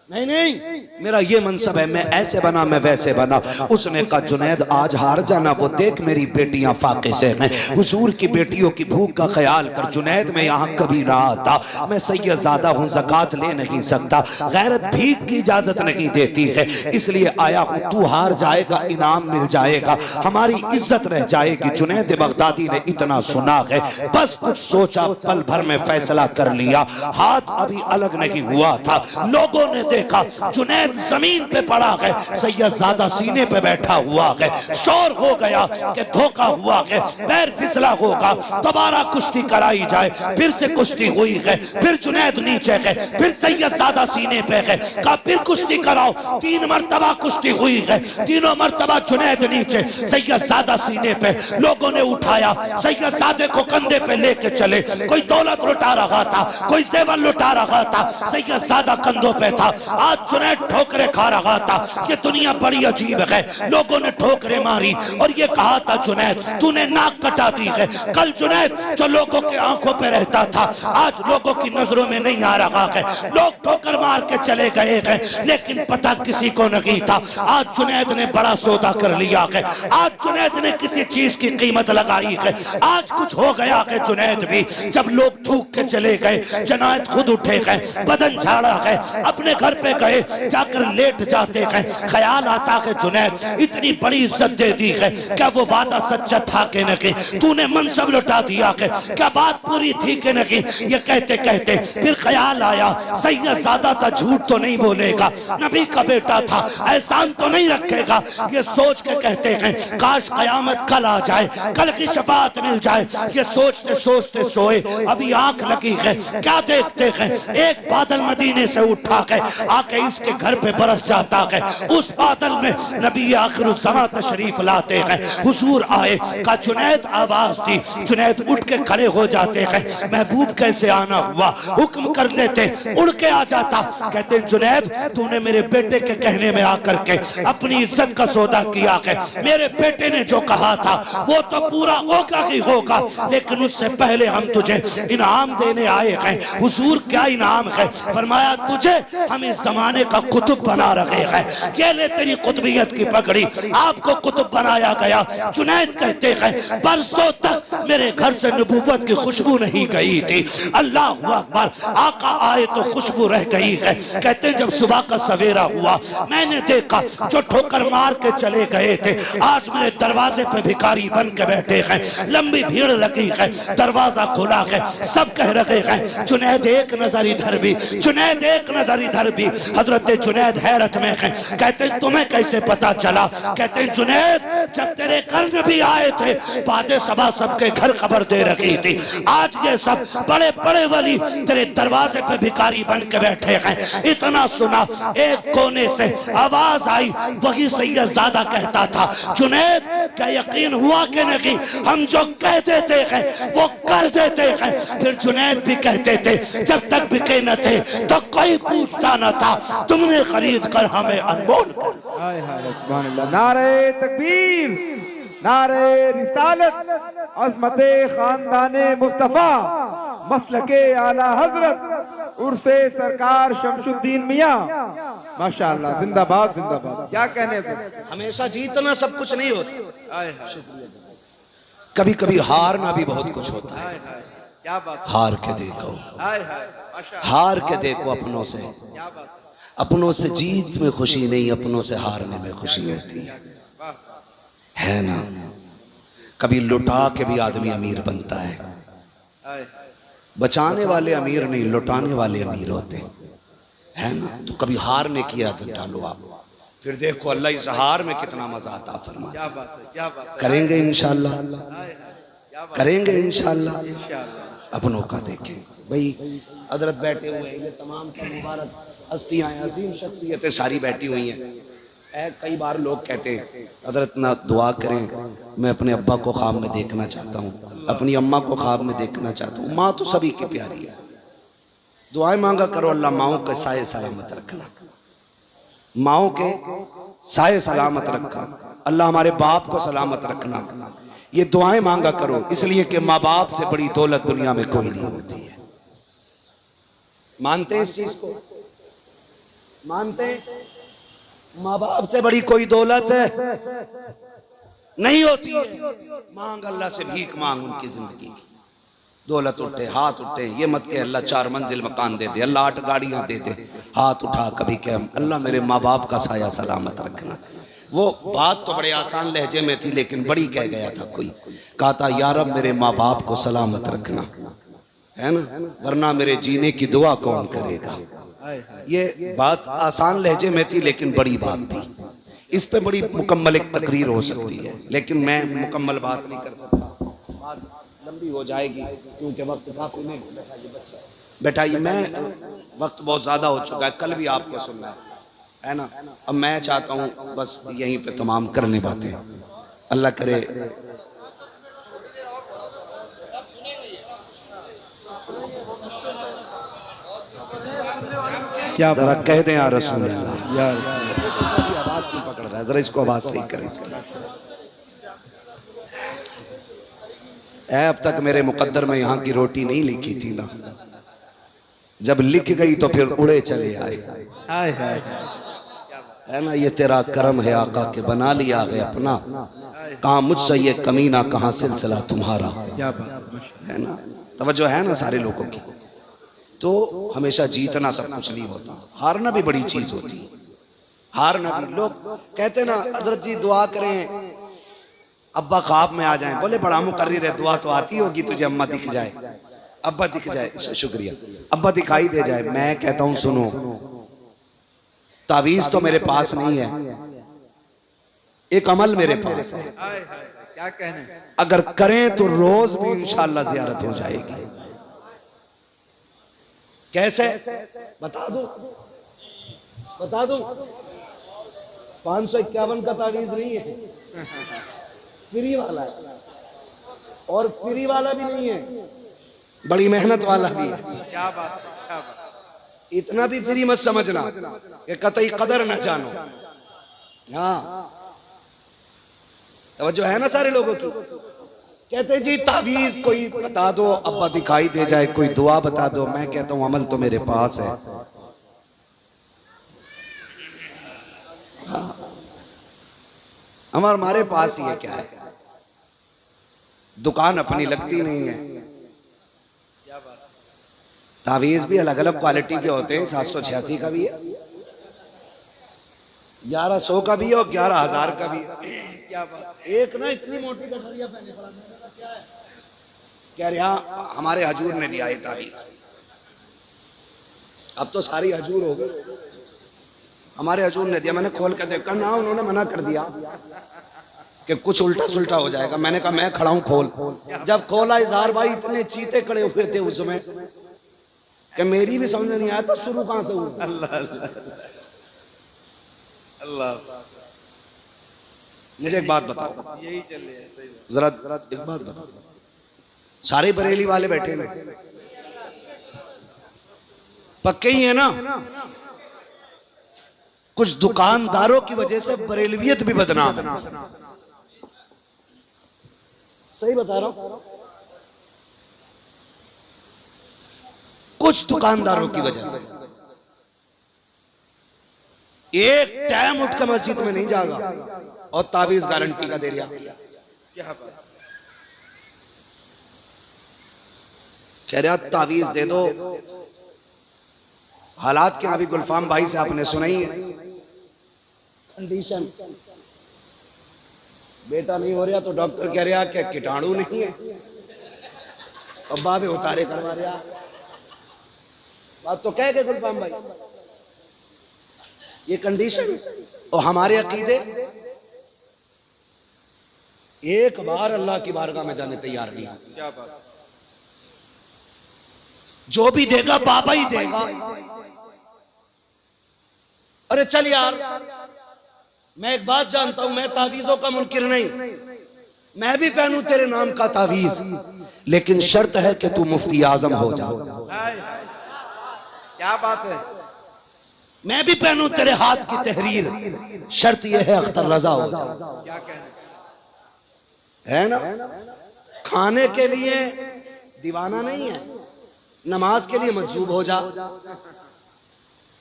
नहीं नहीं, मेरा ये मनसब है, मैं ऐसे बना मैं वैसे बना। उसने कहा जुनैद आज हार जाना, वो देख मेरी बेटियां फाके से हैं, हुजूर की बेटियों की भूख का ख्याल कर। जुनैद मैं यहाँ कभी ना आता, मैं सैयदजादा हूँ, ज़कात ले नहीं सकता, गैरत भीख की इजाजत नहीं देती है, इसलिए आया हूँ। तू हार जाएगा, इनाम मिल जाएगा, हमारी इज्जत रह जाएगी। जुनैद बगदादी ने इतना सुना है, बस कुछ सोचा, पल भर में फैसला कर लिया। हाथ अभी अलग नहीं हुआ था, लोगों ने देखा जुनैद जमीन पे पड़ा है, सैयदजादा सीने पे बैठा हुआ है। शोर हो गया कि धोखा हुआ है, पैर फिसला होगा, दोबारा कुश्ती कराई जाए। फिर से कुश्ती हुई है, फिर जुनैद नीचे है, फिर सैयदजादा सीने पे है। कहा फिर कुश्ती कराओ। 3 मरतबा कुश्ती हुई है, तीनों मरतबा जुनैद नीचे, सैयदजादा सीने पे। लोगों ने उठाया, सैयदजादे को कंधे पे लेके चले। कोई दौलत लुटा रहा था, कोई जेवर लुटा रहा था, सैयदजादा कंधों पे था। आज जुनैद ठोकरे खा रहा था। ये दुनिया बड़ी अजीब है, लोगों ने ठोकरे मारी और ये कहा था जुनैद तूने नाक कटा दी है। कल जुनैद जो लोगों के आंखों पे रहता था, आज लोगों की नजरों में नहीं आ रहा है। लोग ठोकर मार के चले गए हैं, लेकिन पता किसी को नहीं था। आज जुनैद ने बड़ा सौदा कर लिया है, आज जुनैद ने किसी चीज की कीमत लगाई है। आज कुछ हो गया है जुनैद भी। जब लोग थूक के चले गए, जुनैद खुद उठे गए, बदन झाड़ा है, अपने घर पे गए, जाकर लेट जाते हैं। ख्याल आता है जुनैद इतनी बड़ी इज्जत दे दी है, क्या वो वादा सच्चा था कि नहीं? तूने मनसब लुटा दिया है, क्या बात पूरी थी कि नहीं? ये कहते कहते फिर ख्याल आया सैयदजादा था, झूठ तो नहीं बोलेगा, नबी का बेटा था, एहसान तो नहीं रखेगा। ये सोच के कहते हैं काश कयामत कल आ जाए, कल की शफाअत मिल जाए। ये सोचते सोचते सोए, अभी आंख लगी है, क्या देखते हैं एक बादल मदीने से उठा है, आके इसके घर पे बरस जाता है। उस बादल में नबी आखिरुज़्ज़मां तशरीफ लाते हैं। हुजूर आए, का जुनैद आवाज दी, जुनैद उठ के खड़े हो जाते हैं। महबूब कैसे आना हुआ, हुक्म कर देते, उड़ के आ जाता। कहते जुनैद तूने मेरे बेटे के कहने में आकर के अपनी इज्जत का सौदा किया है। मेरे बेटे ने जो कहा था वो तो पूरा होगा ही होगा, लेकिन उससे पहले हम तुझे इनाम देने आए हैं। हुजूर क्या इनाम है? फरमाया तुझे हम इस जमाने का कुतुब बना रहे हैं। ये ले तेरी कुतुबियत की पगड़ी, आपको कुतुब बनाया गया। जुनैद कहते हैं बरसों तक मेरे घर से नबूवत की खुशबू नहीं गई थी। अल्लाह अकबर, आका आए तो खुशबू रह गई है। कहते जब सुबह का सवेरा हुआ मैंने देखा जो ठोकर मार के चले गए थे आज मेरे दरवाजे पे भिखारी बन के बैठे हैं। लंबी भीड़ लगी है, दरवाजा खुला है, सब कह रहे हैं जुनैद एक नजर इधर भी, जुनैद एक नजर इधर भी। हजरत जुनैद हैरत में है, कहते तुम्हें कैसे पता चला? कहते जुनैद जब तेरे घर नबी आए थे बादे सबा सबके घर खबर दे रखी थी, आज ये सब बड़े बड़े वली तेरे दरवाजे पे भिखारी बन के बैठे हैं। इतना सुना एक कोने से आवाज आई, वही सैयदजादा कहता था जुनैद क्या यकीन हुआ कि नहीं, हम जो कह देते हैं वो कर देते हैं। फिर जुनैद भी कहते थे जब तक बिके न थे तो कोई पूछता न था, तुमने खरीद कर हमें अनमोल कर। नारे तकबीर, नारे रिसालत, अज़मते खानदाने मुस्तफा, मसलके आला हजरत उर्से सरकार शमशुद्दीन मियां, माशाअल्लाह, जिंदाबाद जिंदाबाद। क्या कहने थे? हमेशा जीतना सब कुछ नहीं होता, कभी कभी हारना भी बहुत कुछ होता है। क्या बात, हार के देखो, हार के देखो अपनों से। अपनों से जीत में खुशी नहीं, अपनों से हारने में खुशी होती है ना। कभी लुटा के भी आदमी अमीर बनता है। बचाने वाले अमीर नहीं, लुटाने वाले अमीर होते है ना। तो कभी हारने की आदत डालो आप, फिर देखो अल्लाह इस हार में कितना मजा आता फरमा। क्या बात है, क्या बात, करेंगे इंशाल्लाह, करेंगे इंशाल्लाह। अपनों का देखें भाई, हजरत बैठे हुए हैं, ये तमाम का मुबारक हस्तियां हैं, अजीम शख्सियतें सारी बैठी हुई हैं। कई बार लोग कहते हैं हजरत ना दुआ करें, मैं अपने अब्बा को ख्वाब में देखना चाहता हूँ, अपनी अम्मा को ख्वाब में देखना चाहता हूँ। माँ तो सभी की प्यारी है, दुआएं मांगा करो, अल्लाह माओं के साए सलामत रखना, माओं के साए सलामत रखा, अल्लाह हमारे बाप को सलामत रखना। ये दुआएं मांगा करो, इसलिए कि माँ बाप से बड़ी दौलत दुनिया में कोई नहीं होती है। मानते हैं इस चीज को? मानते हैं? माँ बाप से बड़ी कोई दौलत नहीं होती है। मांग अल्लाह से, भीख मांग उनकी जिंदगी की। दौलत उठे, हाथ उठे, ये मत के अल्लाह 4 मंजिल मकान दे दे, अल्लाह 8 गाड़ियां दे दे, हाथ उठा कभी कह अल्लाह मेरे माँ बाप का साया सलामत रखना। वो बात तो बड़े आसान लहजे में थी, लेकिन बड़ी कह गया था कोई, कहा था या रब मेरे माँ बाप को सलामत रखना, है ना, वरना मेरे जीने की दुआ कौन करेगा। ये बात आसान लहजे में थी, लेकिन बड़ी बात थी। इस पे बड़ी मुकम्मल एक तकरीर हो सकती है, लेकिन मैं मुकम्मल बात नहीं कर सकता, बात लंबी हो जाएगी क्योंकि वक्त काफी नहीं। बैठाइए, मैं वक्त बहुत ज्यादा हो चुका है, कल भी आपको सुनना है ना। अब मैं चाहता हूँ बस यहीं पे तमाम करने बातें, अल्लाह करे क्या जरा कह दें यार रसूल यार, आवाज क्यों पकड़ रहा है, जरा इसको आवाज सही करें। अब तक मेरे मुकद्दर में यहाँ की रोटी नहीं लिखी थी ना, जब लिख गई तो फिर उड़े चले आए, है ना। ये तेरा करम है आका के बना लिया है अपना, कहाँ मुझसे ये कमीना, कहाँ सिलसिला तुम्हारा, है ना। तवज्जो है ना सारे लोगों की। तो हमेशा जीतना सब कुछ नहीं होता, हारना भी बड़ी चीज होती है। हारना भी, लोग कहते ना हजरत जी दुआ करें अब्बा ख्वाब में आ जाएं, बोले बड़ा मुकर्रिर है, दुआ तो आती होगी तुझे, अम्मा दिख जाए, अब्बा दिख जाए, शुक्रिया, अब्बा दिखाई दे जाए। मैं कहता हूं सुनो, तावीज तो मेरे पास नहीं है, एक अमल मेरे पास है। क्या कहने, अगर करें तो रोज भी इंशाअल्लाह जियारत हो जाएगी। कैसे बता दो, बता दो। 551 का तावीज नहीं है, फ्री वाला है, और फ्री वाला भी नहीं है, बड़ी मेहनत वाला भी है। क्या बात, क्या बात। इतना भी फ्री मत समझना कि कतई कदर न जानो। हाँ, तवज्जो है ना सारे लोगों की। कहते जी तावीज कोई बता दो, अब्बा दिखाई दे जाए, कोई दुआ बता दो। मैं कहता हूं अमल तो मेरे पास है, हमारे पास ये क्या है, दुकान अपनी लगती नहीं है। तावीज भी अलग अलग क्वालिटी के होते हैं, 786 का भी है, 1100 का भी है और 11,000 का भी है। क्या बात। एक ना इतनी मोटी गठरिया पहने पड़ा, मैंने कहा क्या है, कह रहे हाँ हमारे हजूर ने दिया ये तावीज। अब तो सारी हजूर हो गई, हमारे हजूर ने दिया। मैंने खोल कर देखा ना, उन्होंने मना कर दिया कि कुछ उल्टा सुल्टा हो जाएगा। मैंने कहा मैं खड़ा हूं, खोल। जब खोला इजहार भाई इतने चीते खड़े हुए थे उसमें कि मेरी भी समझ में नहीं आया था शुरू कहां से हुआ। अल्लाह अल्लाह। मुझे एक बात बताओ, यही चल रहा है, सही बात। जरा एक बात बताओ, सारे बरेली वाले बैठे हैं, पक्के ही है ना? कुछ दुकानदारों की वजह से बरेलवियत भी बदनाम है। सही बता रहा हूं, कुछ दुकानदारों की वजह से। एक टाइम उठकर मस्जिद में नहीं जागा और तावीज गारंटी का दे दिया। क्या बात। कह रहा तावीज दे दो। हालात क्या अभी गुलफाम भाई से आपने सुना ही है, कंडीशन बेटा नहीं हो रहा तो डॉक्टर कह रहा कि कीटाणु नहीं है, अब्बा भी उतारे करवा रहा। बात तो कह गए गुलफाम भाई, ये कंडीशन। और हमारे अकीदे एक बार अल्लाह की बारगाह में जाने तैयार नहीं। क्या बात। जो भी देगा बाबा ही देगा। अरे चल यार, मैं एक बात जानता हूं, मैं तावीजों का मुनकिर नहीं, मैं भी पहनूं तेरे नाम का तावीज, लेकिन शर्त है कि तू मुफ्ती आजम हो जा। क्या बात है। मैं भी पहनूं तेरे हाथ की तहरीर, शर्त यह है अख्तर रजा हो जा। क्या कहना है ना? खाने के लिए दीवाना नहीं है, नमाज के लिए मजबूब हो जा।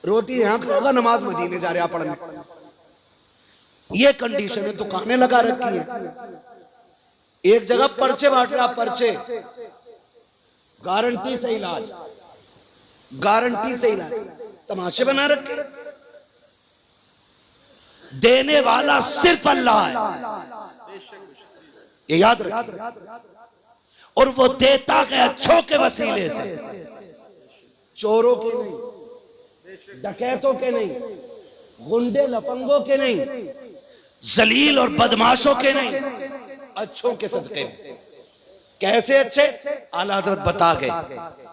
रोटी यहां खाएगा, नमाज मदीने जा रहा पढ़ने। ये कंडीशन है, दुकानें लगा रखी है, एक जगह पर्चे बांट रहा, पर्चे गारंटी से इलाज, गारंटी से इलाज, तमाशे बना रखे। देने वाला सिर्फ अल्लाह है, ये याद रखिए। और वो देता है अच्छों के वसीले से, चोरों के नहीं, डकैतों के नहीं, गुंडे लफंगों के नहीं, जलील और बदमाशों के नहीं, अच्छों के सदके। कैसे अच्छे? आला हज़रत बता गए,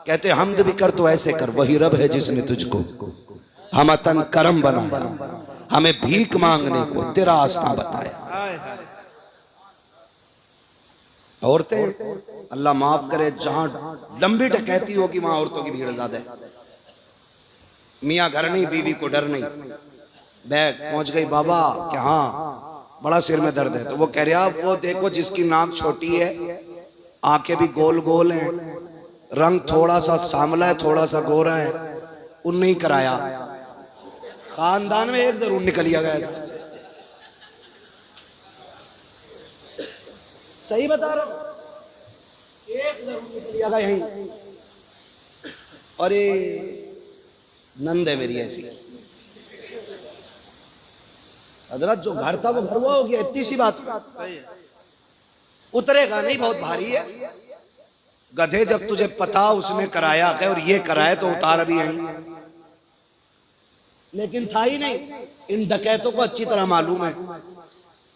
कहते हमद भी कर तो ऐसे कर, वही रब है जिसने तुझको हम तन करम बनाया, हमें भीख मांगने को तेरा आस्था बताया। औरतें अल्लाह माफ करे, जहां लंबी डकैती होगी वहां औरतों की भीड़ ज्यादा है। मियाँ घर नहीं, बीवी को डर नहीं, बैग पहुंच गई बाबा कि हाँ बड़ा सिर में दर्द है, तो वो कह रहा वो देखो जिसकी नाक छोटी है, आंखें भी गोल गोल हैं, रंग थोड़ा सा सांवला है, थोड़ा सा गोरा है, उन नहीं कराया। खानदान में एक जरूर निकलिया गया। सही बता रहा हूं, एक जरूर निकलिया गया यहीं। और ये नंद है मेरी ऐसी, हजरत जो घर था वो घर हुआ हो गया, इतनी सी बात। उतरेगा नहीं, बहुत भारी है। गधे जब तुझे पता उसने कराया है और ये कराया तो उतार अभी यहीं, लेकिन था ही नहीं। इन डकैतों को अच्छी तरह मालूम है।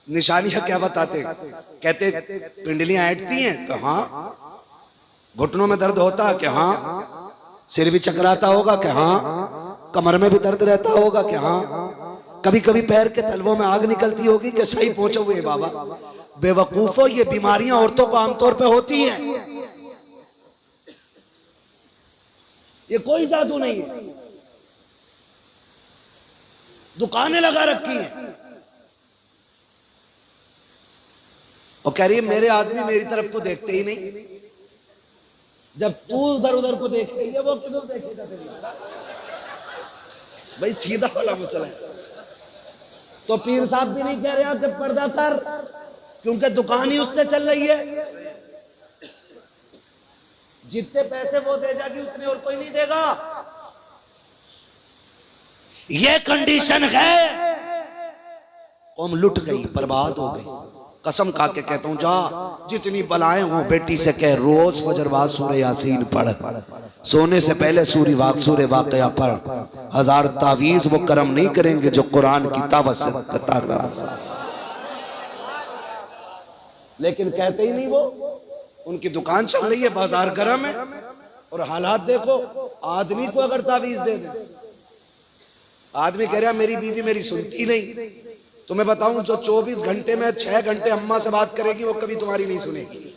निशानियां क्या बताते, कहते पिंडलियां ऐंठती हैं तो हाँ, घुटनों में दर्द होता है कि हाँ, सिर भी चकराता होगा कि हाँ, कमर में भी दर्द रहता होगा कि हाँ, कभी कभी पैर के तलवों में आग निकलती होगी कि सही पहुंचे हुए बाबा। बेवकूफो, ये बीमारियां औरतों को आमतौर पे होती हैं, ये कोई जादू नहीं है। दुकानें लगा रखी हैं और कह रही है मेरे आदमी मेरी तरफ को देखते ही नहीं। जब तू उधर उधर को देख रही है, वो किधर देखेगा तेरी? भाई सीधा वाला मसला है। तो पीर साहब भी नहीं कह रहे कि पर्दा कर, क्योंकि दुकान ही उससे चल रही है। जितने पैसे वो दे जाएगी उतने और कोई नहीं देगा। ये कंडीशन है। कौम लुट गई, बर्बाद हो गई। कसम खा के कहता हूं, जा जितनी बलाएं हो बेटी से कह, रोज फजरवाद सूरह यासीन पढ़, सोने से पहले सूरह वाक़या पढ़। 1000 तावीज वो करम नहीं करेंगे जो कुरान की तावत से लेकिन कहते ही नहीं। वो उनकी दुकान चल रही है, बाजार गर्म है, और हालात देखो। आदमी को अगर तावीज दे दे, आदमी कह रहा मेरी बीवी मेरी सुनती नहीं। तो मैं बताऊं, जो 24 घंटे में 6 घंटे अम्मा से बात करेगी वो कभी तुम्हारी नहीं सुनेगी।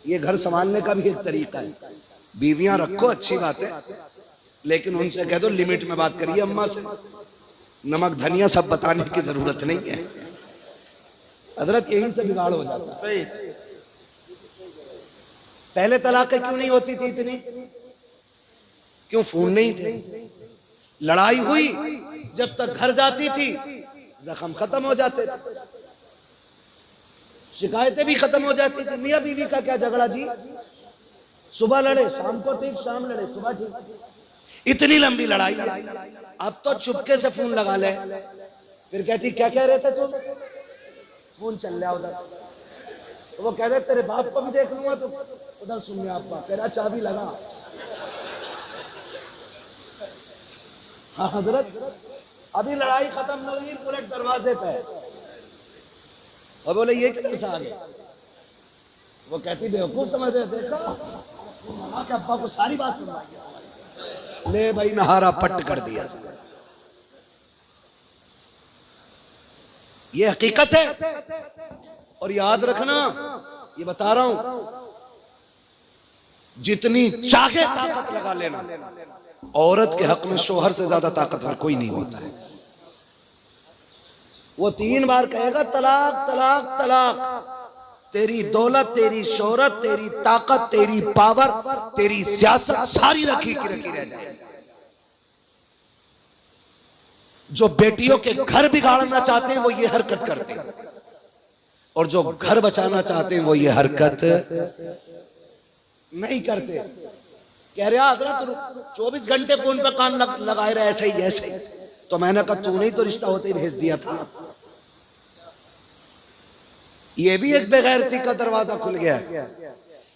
ये घर संभालने का भी एक तरीका है। बीवियां रखो, अच्छी बात है, लेकिन उनसे कह दो लिमिट में बात करिए अम्मा से। नमक धनिया सब बताने की जरूरत नहीं है। हजरत यहीं से बिगाड़ हो जाता है। पहले तलाक़ें क्यों नहीं होती थी इतनी? क्यों? फोन नहीं थे। लड़ाई हुई, जब तक घर जाती थी जख्म खत्म हो जाते थे, शिकायतें भी खत्म हो जाती थी। मियां बीवी का क्या झगड़ा जी? सुबह लड़े, शाम को ठीक, शाम लड़े, सुबह ठीक। इतनी लंबी लड़ाई है। अब तो चुपके से फोन लगा ले, फिर कहती क्या कह रहे थे तुम? फोन चल रहा उधर। तो वो कह रहे तेरे बाप को भी देख लूंगा, तो उधर सुन लिया आपका, तेरा चाबी लगा। हाँ हजरत, अभी लड़ाई खत्म नहीं हुई, बुलेट दरवाजे पे। और बोले ये किधर से आ गया? वो कहती बेवकूफ समझ रहे, देखा के अब्बा को सारी बात सुनाई। ले भाई, नहारा पट्ट कर दिया। ये हकीकत है। और याद रखना, ये बता रहा हूं, जितनी चाहे ताकत लगा लेना, औरत के हक में शोहर से ज्यादा ताकतवर कोई नहीं होता है। वो 3 बार कहेगा तलाक तलाक तलाक। तेरी दौलत, तेरी शोहरत, तेरी ताकत, तेरी पावर, तेरी सियासत सारी रखी की रखी रह जाए। जो बेटियों के घर बिगाड़ना चाहते हैं वो ये हरकत करते हैं, और जो घर बचाना चाहते हैं वो ये हरकत नहीं करते। कह रहा हजरत 24 घंटे फोन पे कान लगाए रहे, ऐसे ही ऐसे ही। तो मैंने कहा तूने ही तो रिश्ता होते ही भेज दिया था। ये भी एक बेगैरती का दरवाजा खुल गया।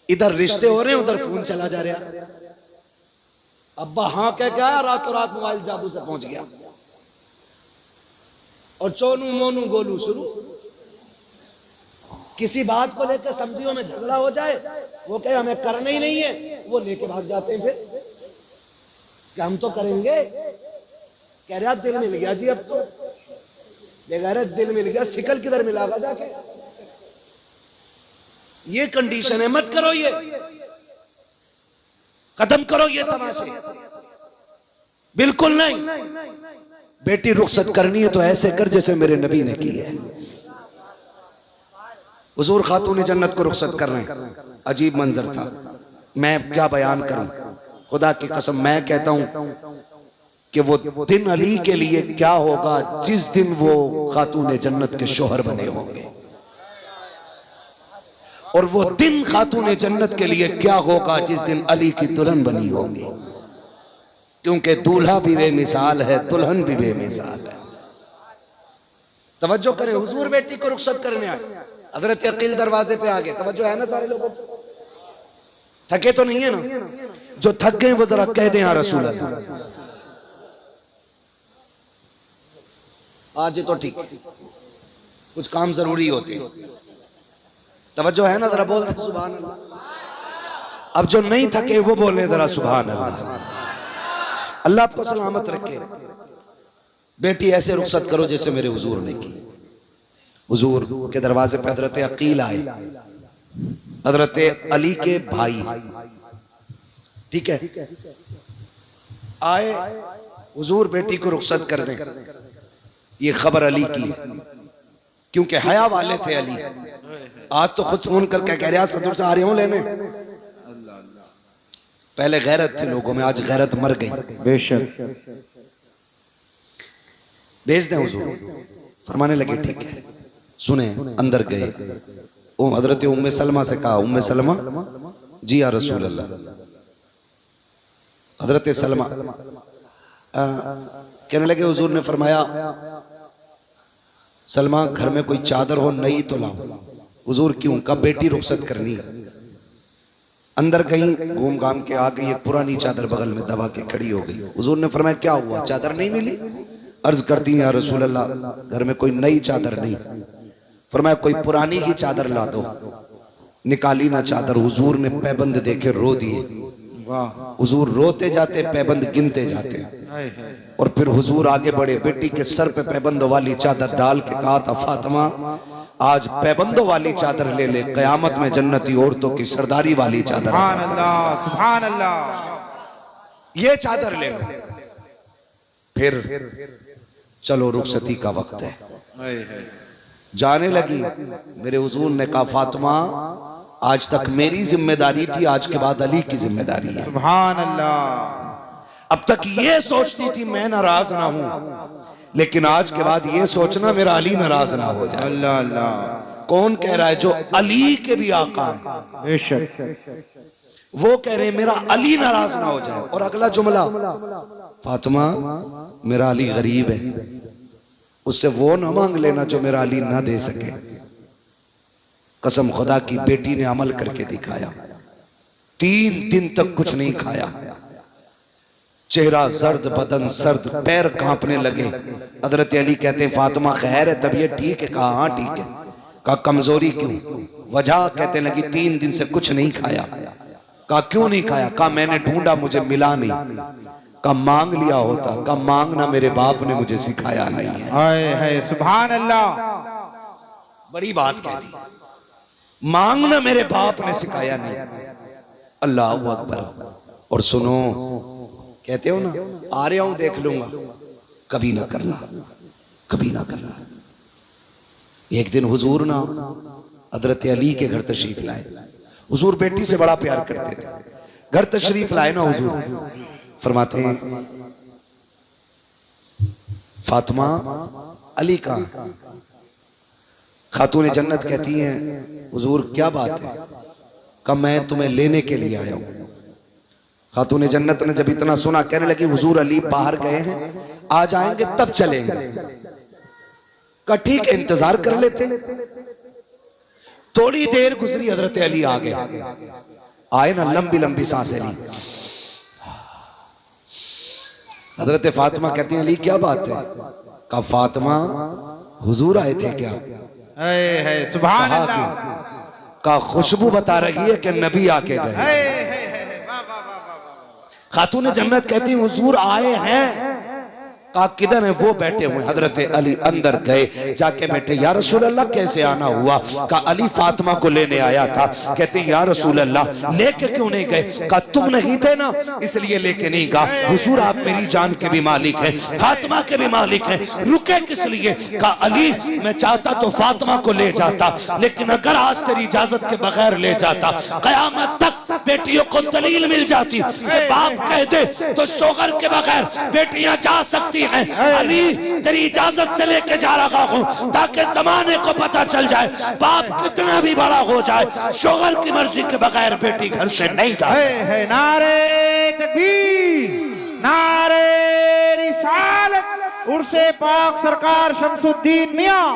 इधर रिश्ते हो रहे हैं, उधर फोन चला जा रहा। अब्बा हाँ कह के आया, रातों रात मोबाइल जादू से पहुंच गया, और चोनू मोनू गोलू शुरू। किसी बात को लेकर समझियों में झगड़ा हो जाए, वो कहे हमें करना ही नहीं है, वो लेके भाग जाते हैं। फिर कि हम तो करेंगे। कह रहा दिल मिल गया जी, अब तो बेगैरत दिल मिल गया, शिकल किधर मिलागा जाके? ये कंडीशन है। मत करो, ये खत्म करो ये तमाशे, बिल्कुल नहीं। बेटी रुखसत करनी है तो ऐसे कर जैसे मेरे नबी ने की है। हुजूर खातून जन्नत को रुखसत कर रहे हैं। अजीब मंजर था, मैं क्या बयान करूं। खुदा की कसम मैं कहता हूं कि वो दिन अली के लिए क्या होगा जिस दिन वो खातून जन्नत के शोहर बने होंगे, और वो दिन खातून जन्नत के लिए क्या होगा जिस दिन अली की दुल्हन बनी होगी। क्योंकि दूल्हा भी बेमिसाल है, दुल्हन भी बेमिसाल है। तवज्जो करें, हुजूर बेटी को रुखसत करने आए, हजरत अकील दरवाजे पे आ गए। तवज्जो है ना सारे लोगों? थके तो नहीं है ना? जो थक गए वो जरा कह दें या रसूल अल्लाह। आज तो ठीक, कुछ काम जरूरी होते। तवज्जो है ना? जरा बोल दे सुभान अल्लाह। अब जो नहीं थके वो बोले जरा सुभान अल्लाह। अल्लाह आपको सलामत रखे। बेटी ऐसे रुखसत करो जैसे मेरे हुजूर ने की। हुजूर के दरवाजे पे हजरत अकील आए, हजरत अली के भाई, ठीक है, आए। हुजूर बेटी को रुखसत कर दें, ये खबर अली की, क्योंकि हया वाले थे अली। आज तो खुद फोन करके कह रहे सदर से आ रहे हो लेने। पहले गैरत थी लोगों में, आज गैरत मर गई। बेशक भेज दें हुजूर? फरमाने लगे ठीक है। सुने, अंदर गए, हजरत उम्मे सलमा से कहा, उम्मे सलमा, जी या रसूल अल्लाह। हजरत सलमा कहने लगे, हुजूर ने फरमाया, सलमा घर में कोई चादर हो नई तो लाओ। हुजूर क्यों? कब बेटी रुखसत करनी है। अंदर कहीं घूम घाम के आ गई, एक पुरानी चादर बगल में दबा के खड़ी हो गई। हुजूर ने फरमाया क्या हुआ, चादर नहीं मिली? अर्ज करती है, या रसूल अल्लाह घर में कोई नई चादर नहीं। फरमाया कोई पुरानी ही चादर ला दो। निकाली ना चादर, हुजूर ने पैबंद देखे रो दिए। हुजूर रोते जाते, पैबंद गिनते जाते, और फिर हुजूर आगे बढ़े, बेटी के सर पे पैबंदों वाली चादर डाल के कहा था, फातिमा आज पैबंदों वाली चादर ले ले, कयामत में जन्नती औरतों की सरदारी वाली चादर। सुभान अल्लाह, सुभान अल्लाह। ये चादर ले लो। फिर चलो रुखसती का वक्त है। जाने लगी। मेरे हुजूर ने कहा, फातिमा आज तक मेरी जिम्मेदारी थी, आज के बाद अली की जिम्मेदारी है। सुभान अल्लाह। अब तक ये सोचती थी मैं नाराज ना हूं, लेकिन आज के बाद ये सोचना मेरा अली नाराज ना हो जाए। अल्लाह अल्लाह। कौन कह रहा है? जो अली के भी आका है, बेशक। वो कह रहे हैं मेरा अली नाराज ना हो जाए। और अगला जुमला, फातिमा मेरा अली गरीब है, उससे वो ना मांग लेना जो मेरा अली ना दे सके। कसम खुदा की, बेटी ने अमल करके दिखाया। 3 दिन तक कुछ नहीं खाया, चेहरा जर्द, बदन सर्द, पैर कांपने लगे। हजरत अली कहते हैं, फातिमा खैर है, तबीयत ठीक है? कहा हाँ ठीक है। कहा कमजोरी क्यों? वजह कहते लगी 3 दिन से कुछ नहीं खाया। कहा क्यों नहीं खाया? कहा मैंने ढूंढा, मुझे मिला नहीं। कहा मांग लिया होता। कहा मांगना मेरे बाप ने मुझे सिखाया नहीं है। हाय हाय, सुभान अल्लाह। बड़ी बात कह दी, मांगना मेरे बाप ने सिखाया नहीं। अल्लाह अकबर। और सुनो, कहते हो ना, आ रहा हूं देख लूंगा, कभी ना करना, कभी ना करना। एक दिन हुजूर ना हजरत अली के घर तशरीफ लाए। हुजूर बेटी से बड़ा प्यार करते थे। घर तशरीफ लाए ना हुजूर, फरमाते हैं, फातिमा अली का। खातून जन्नत कहती हैं, हुजूर क्या बात है? कहा मैं तुम्हें लेने के लिए आया हूं। खातून जन्नत ने जब इतना सुना, कहने लगी, हुजूर अली बाहर गए हैं, आ जाएंगे तब चलेंगे। कहा ठीक है, इंतजार कर लेते। थोड़ी देर गुजरी, हजरत अली आ गए। आए ना, लंबी लंबी सांसें ली। हजरत फातिमा कहती हैं, अली क्या बात है? कहा फातिमा हुजूर आए थे क्या? है सुभान अल्लाह। का खुशबू बता रही है कि नबी आके गए। खातून जन्नत कहती हुजूर आए हैं। कहा किधर है? वो बैठे हुए। हजरत अली अंदर गए, जाके बैठे। या रसूल अल्लाह कैसे आना हुआ? कहा अली फातिमा को लेने आया था। कहते या रसूल अल्लाह लेके क्यों नहीं गए? कहा तुम नहीं थे ना, इसलिए लेके नहीं गया। हुजूर आप मेरी जान के भी मालिक हैं, फातिमा के भी मालिक हैं, रुके किस लिए? कहा अली मैं चाहता तो फातिमा को ले जाता, लेकिन अगर आज तेरी इजाजत के बगैर ले जाता, कयामत तक बेटियों को दलील मिल जाती। बाप कह दे तो शोहर के बगैर बेटियां जा सकती हैं। अली तेरी इजाजत से लेके जा रहा हूं, ताकि जमाने को पता चल जाए बाप कितना भी बड़ा हो जाए, शोहर की मर्जी के बगैर बेटी घर से नहीं जाए। नारे तकबीर, नारे रिसालत, उर्से पाक सरकार शमसुद्दीन मियां,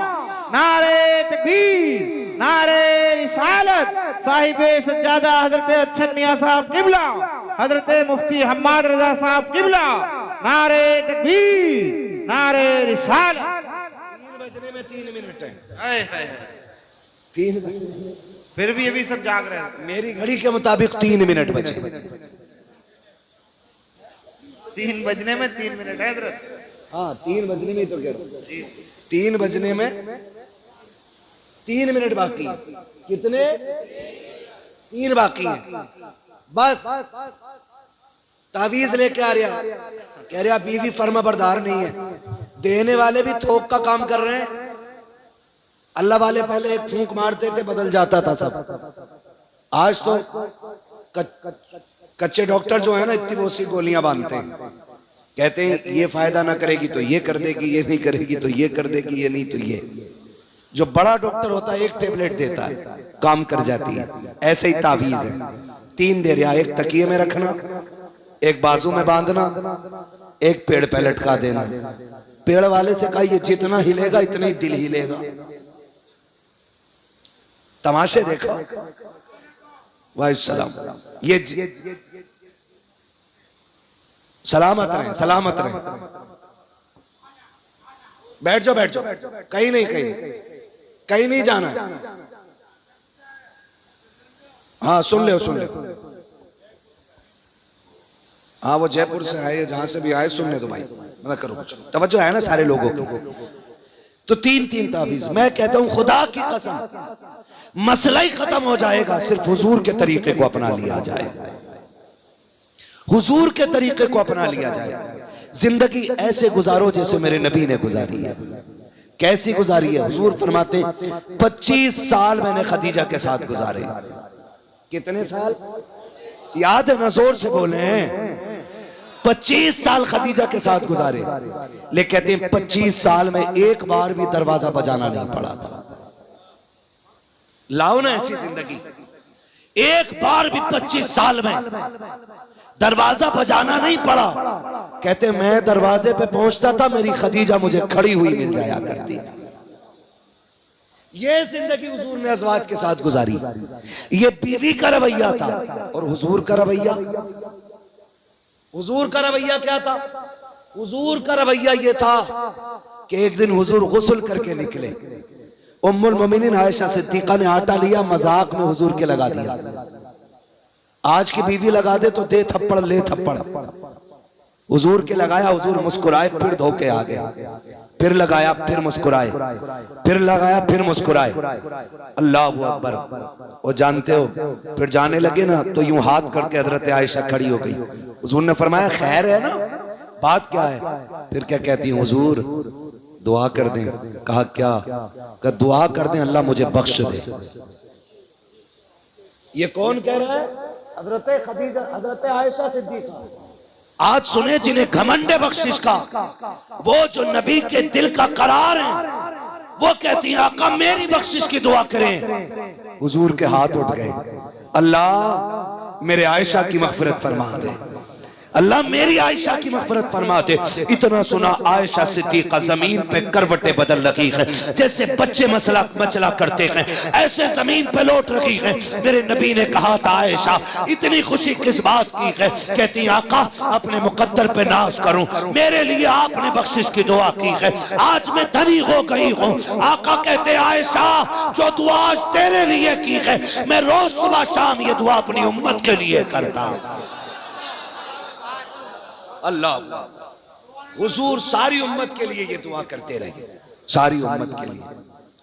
नारे तकबीर, नारे रिसालत, साहिबे सज्जादा हजरत अच्छन मियां साहब किबला, हजरत मुफ्ती हम्माद रजा साहब किबला, नारे तकबीर, नारे रिसालत। 3 बजने में 3 मिनट है। 3 फिर भी अभी सब जाग रहे हैं। मेरी घड़ी के मुताबिक 3 मिनट बचे। 3 बजने में 3 मिनट है हजरत। हाँ 3 बजने में तो कह रहा हूं, 3 बजने में 3 मिनट बाकी। कितने? 3 बाकी हैं। बस तावीज लेके आ रहा, कह रहा बीवी फर्मा बरदार नहीं है। देने वाले भी थोक का काम कर रहे हैं। अल्लाह वाले पहले एक फूंक मारते थे, बदल जाता था सब। आज तो कच्चे डॉक्टर जो है ना, इतनी बहुत सी गोलियां बांधते हैं। कहते हैं ये फायदा ना करेगी तो ये कर देगी, ये नहीं करेगी तो ये कर देगी, ये नहीं तो ये। जो बड़ा डॉक्टर होता है एक टेबलेट देता है, काम कर जाती है। ऐसे ही तावीज है, 3 दे रहा, एक तकिए में रखना, एक बाजू में बांधना, एक पेड़ पे लटका देना। पेड़ वाले से कहा ये जितना हिलेगा इतना ही दिल हिलेगा। तमाशे देखो। वाहिसलाम, ये सलामत रहे, सलामत रहे। बैठ जाओ, बैठ जाओ, कहीं नहीं, कहीं नहीं जाना। हाँ सुन ले, सुन ले। हाँ वो जयपुर से आए, जहां से भी आए, सुन ले तो भाई, मत करो कुछ, तवज्जो है ना सारे लोगों की। तो 3 तावीज। मैं कहता हूं खुदा की कसम मसला ही खत्म हो जाएगा सिर्फ हुजूर के तरीके को अपना लिया जाए, हुजूर के तरीके को अपना लिया जाए। जिंदगी ऐसे गुजारो जैसे मेरे नबी ने गुजारी है। कैसी गुजारी है? हुजूर फरमाते 25 साल मैंने खदीजा के साथ गुजारे। कितने साल याद है ना? जोर से बोले। 25 साल खदीजा के साथ गुजारे। लेकिन कहते हैं 25 साल में एक बार भी दरवाजा बजाना नहीं पड़ा था। लाओ ना ऐसी जिंदगी, एक बार भी 25 साल में दरवाजा बजाना नहीं पड़ा। कहते मैं दरवाजे पे पहुंचता था, मेरी खदीजा मुझे खड़ी हुई मिल जाया करती थी। ये जिंदगी हुजूर ने अज़वाज के साथ गुजारी। ये बीवी का रवैया था। और हुजूर का रवैया, हुजूर का रवैया क्या था? हुजूर का रवैया ये था कि एक दिन हुजूर गुस्ल करके निकले। उम्मुल मोमिनीन आयशा सिद्दीका ने आटा लिया, मजाक में हुजूर के लगा दिया। आज की बीवी लगा दे तो दे थप्पड़ ले थप्पड़। हुजूर के लगाया, हुजूर मुस्कुराए, फिर धोके आ गए। फिर लगाया, फिर मुस्कुराए, फिर लगाया, फिर मुस्कुराए। अल्लाह अकबर। वो जानते हो, फिर जाने लगे ना तो यूं हाथ करके हजरत आयशा खड़ी हो गई। हुजूर ने फरमाया खैर है ना, बात क्या है? फिर क्या कहती हूँ? हुजूर दुआ कर दें। कहा क्या? कहा दुआ कर दें अल्लाह मुझे बख्श दे। ये कौन कह रहा है? हजरत खदीजा, हजरत आयशा सिद्दीका। आज सुने जिन्हें घमंड है बख्शिश का, वो जो नबी के दिल का करार है, वो कहती है आका मेरी बख्शिश की दुआ करें। हुजूर के हाथ उठ गए, अल्लाह मेरे आयशा की मग़फ़िरत फरमा दे, अल्लाह मेरी आयशा की मग़फ़िरत फरमा दे। इतना सुना आयशा सिद्दीक़ा जमीन पे करवटें बदल रही है, जैसे बच्चे मचला करते हैं ऐसे जमीन पे लौट रही है। मेरे नबी ने कहा था आयशा इतनी खुशी किस बात की है? कहती आका अपने मुकद्दर पे नाज करूं, मेरे लिए आपने बख्शिश की दुआ की है, आज मैं धनी हो गई हूं। आका कहते आयशा जो दुआ आज तेरे लिए की है, मैं रोज सुबह शाम ये दुआ अपनी उम्मत के लिए करता हूं। अल्लाह हुजूर सारी उम्मत के लिए ये दुआ करते रहे, सारी उम्मत के लिए।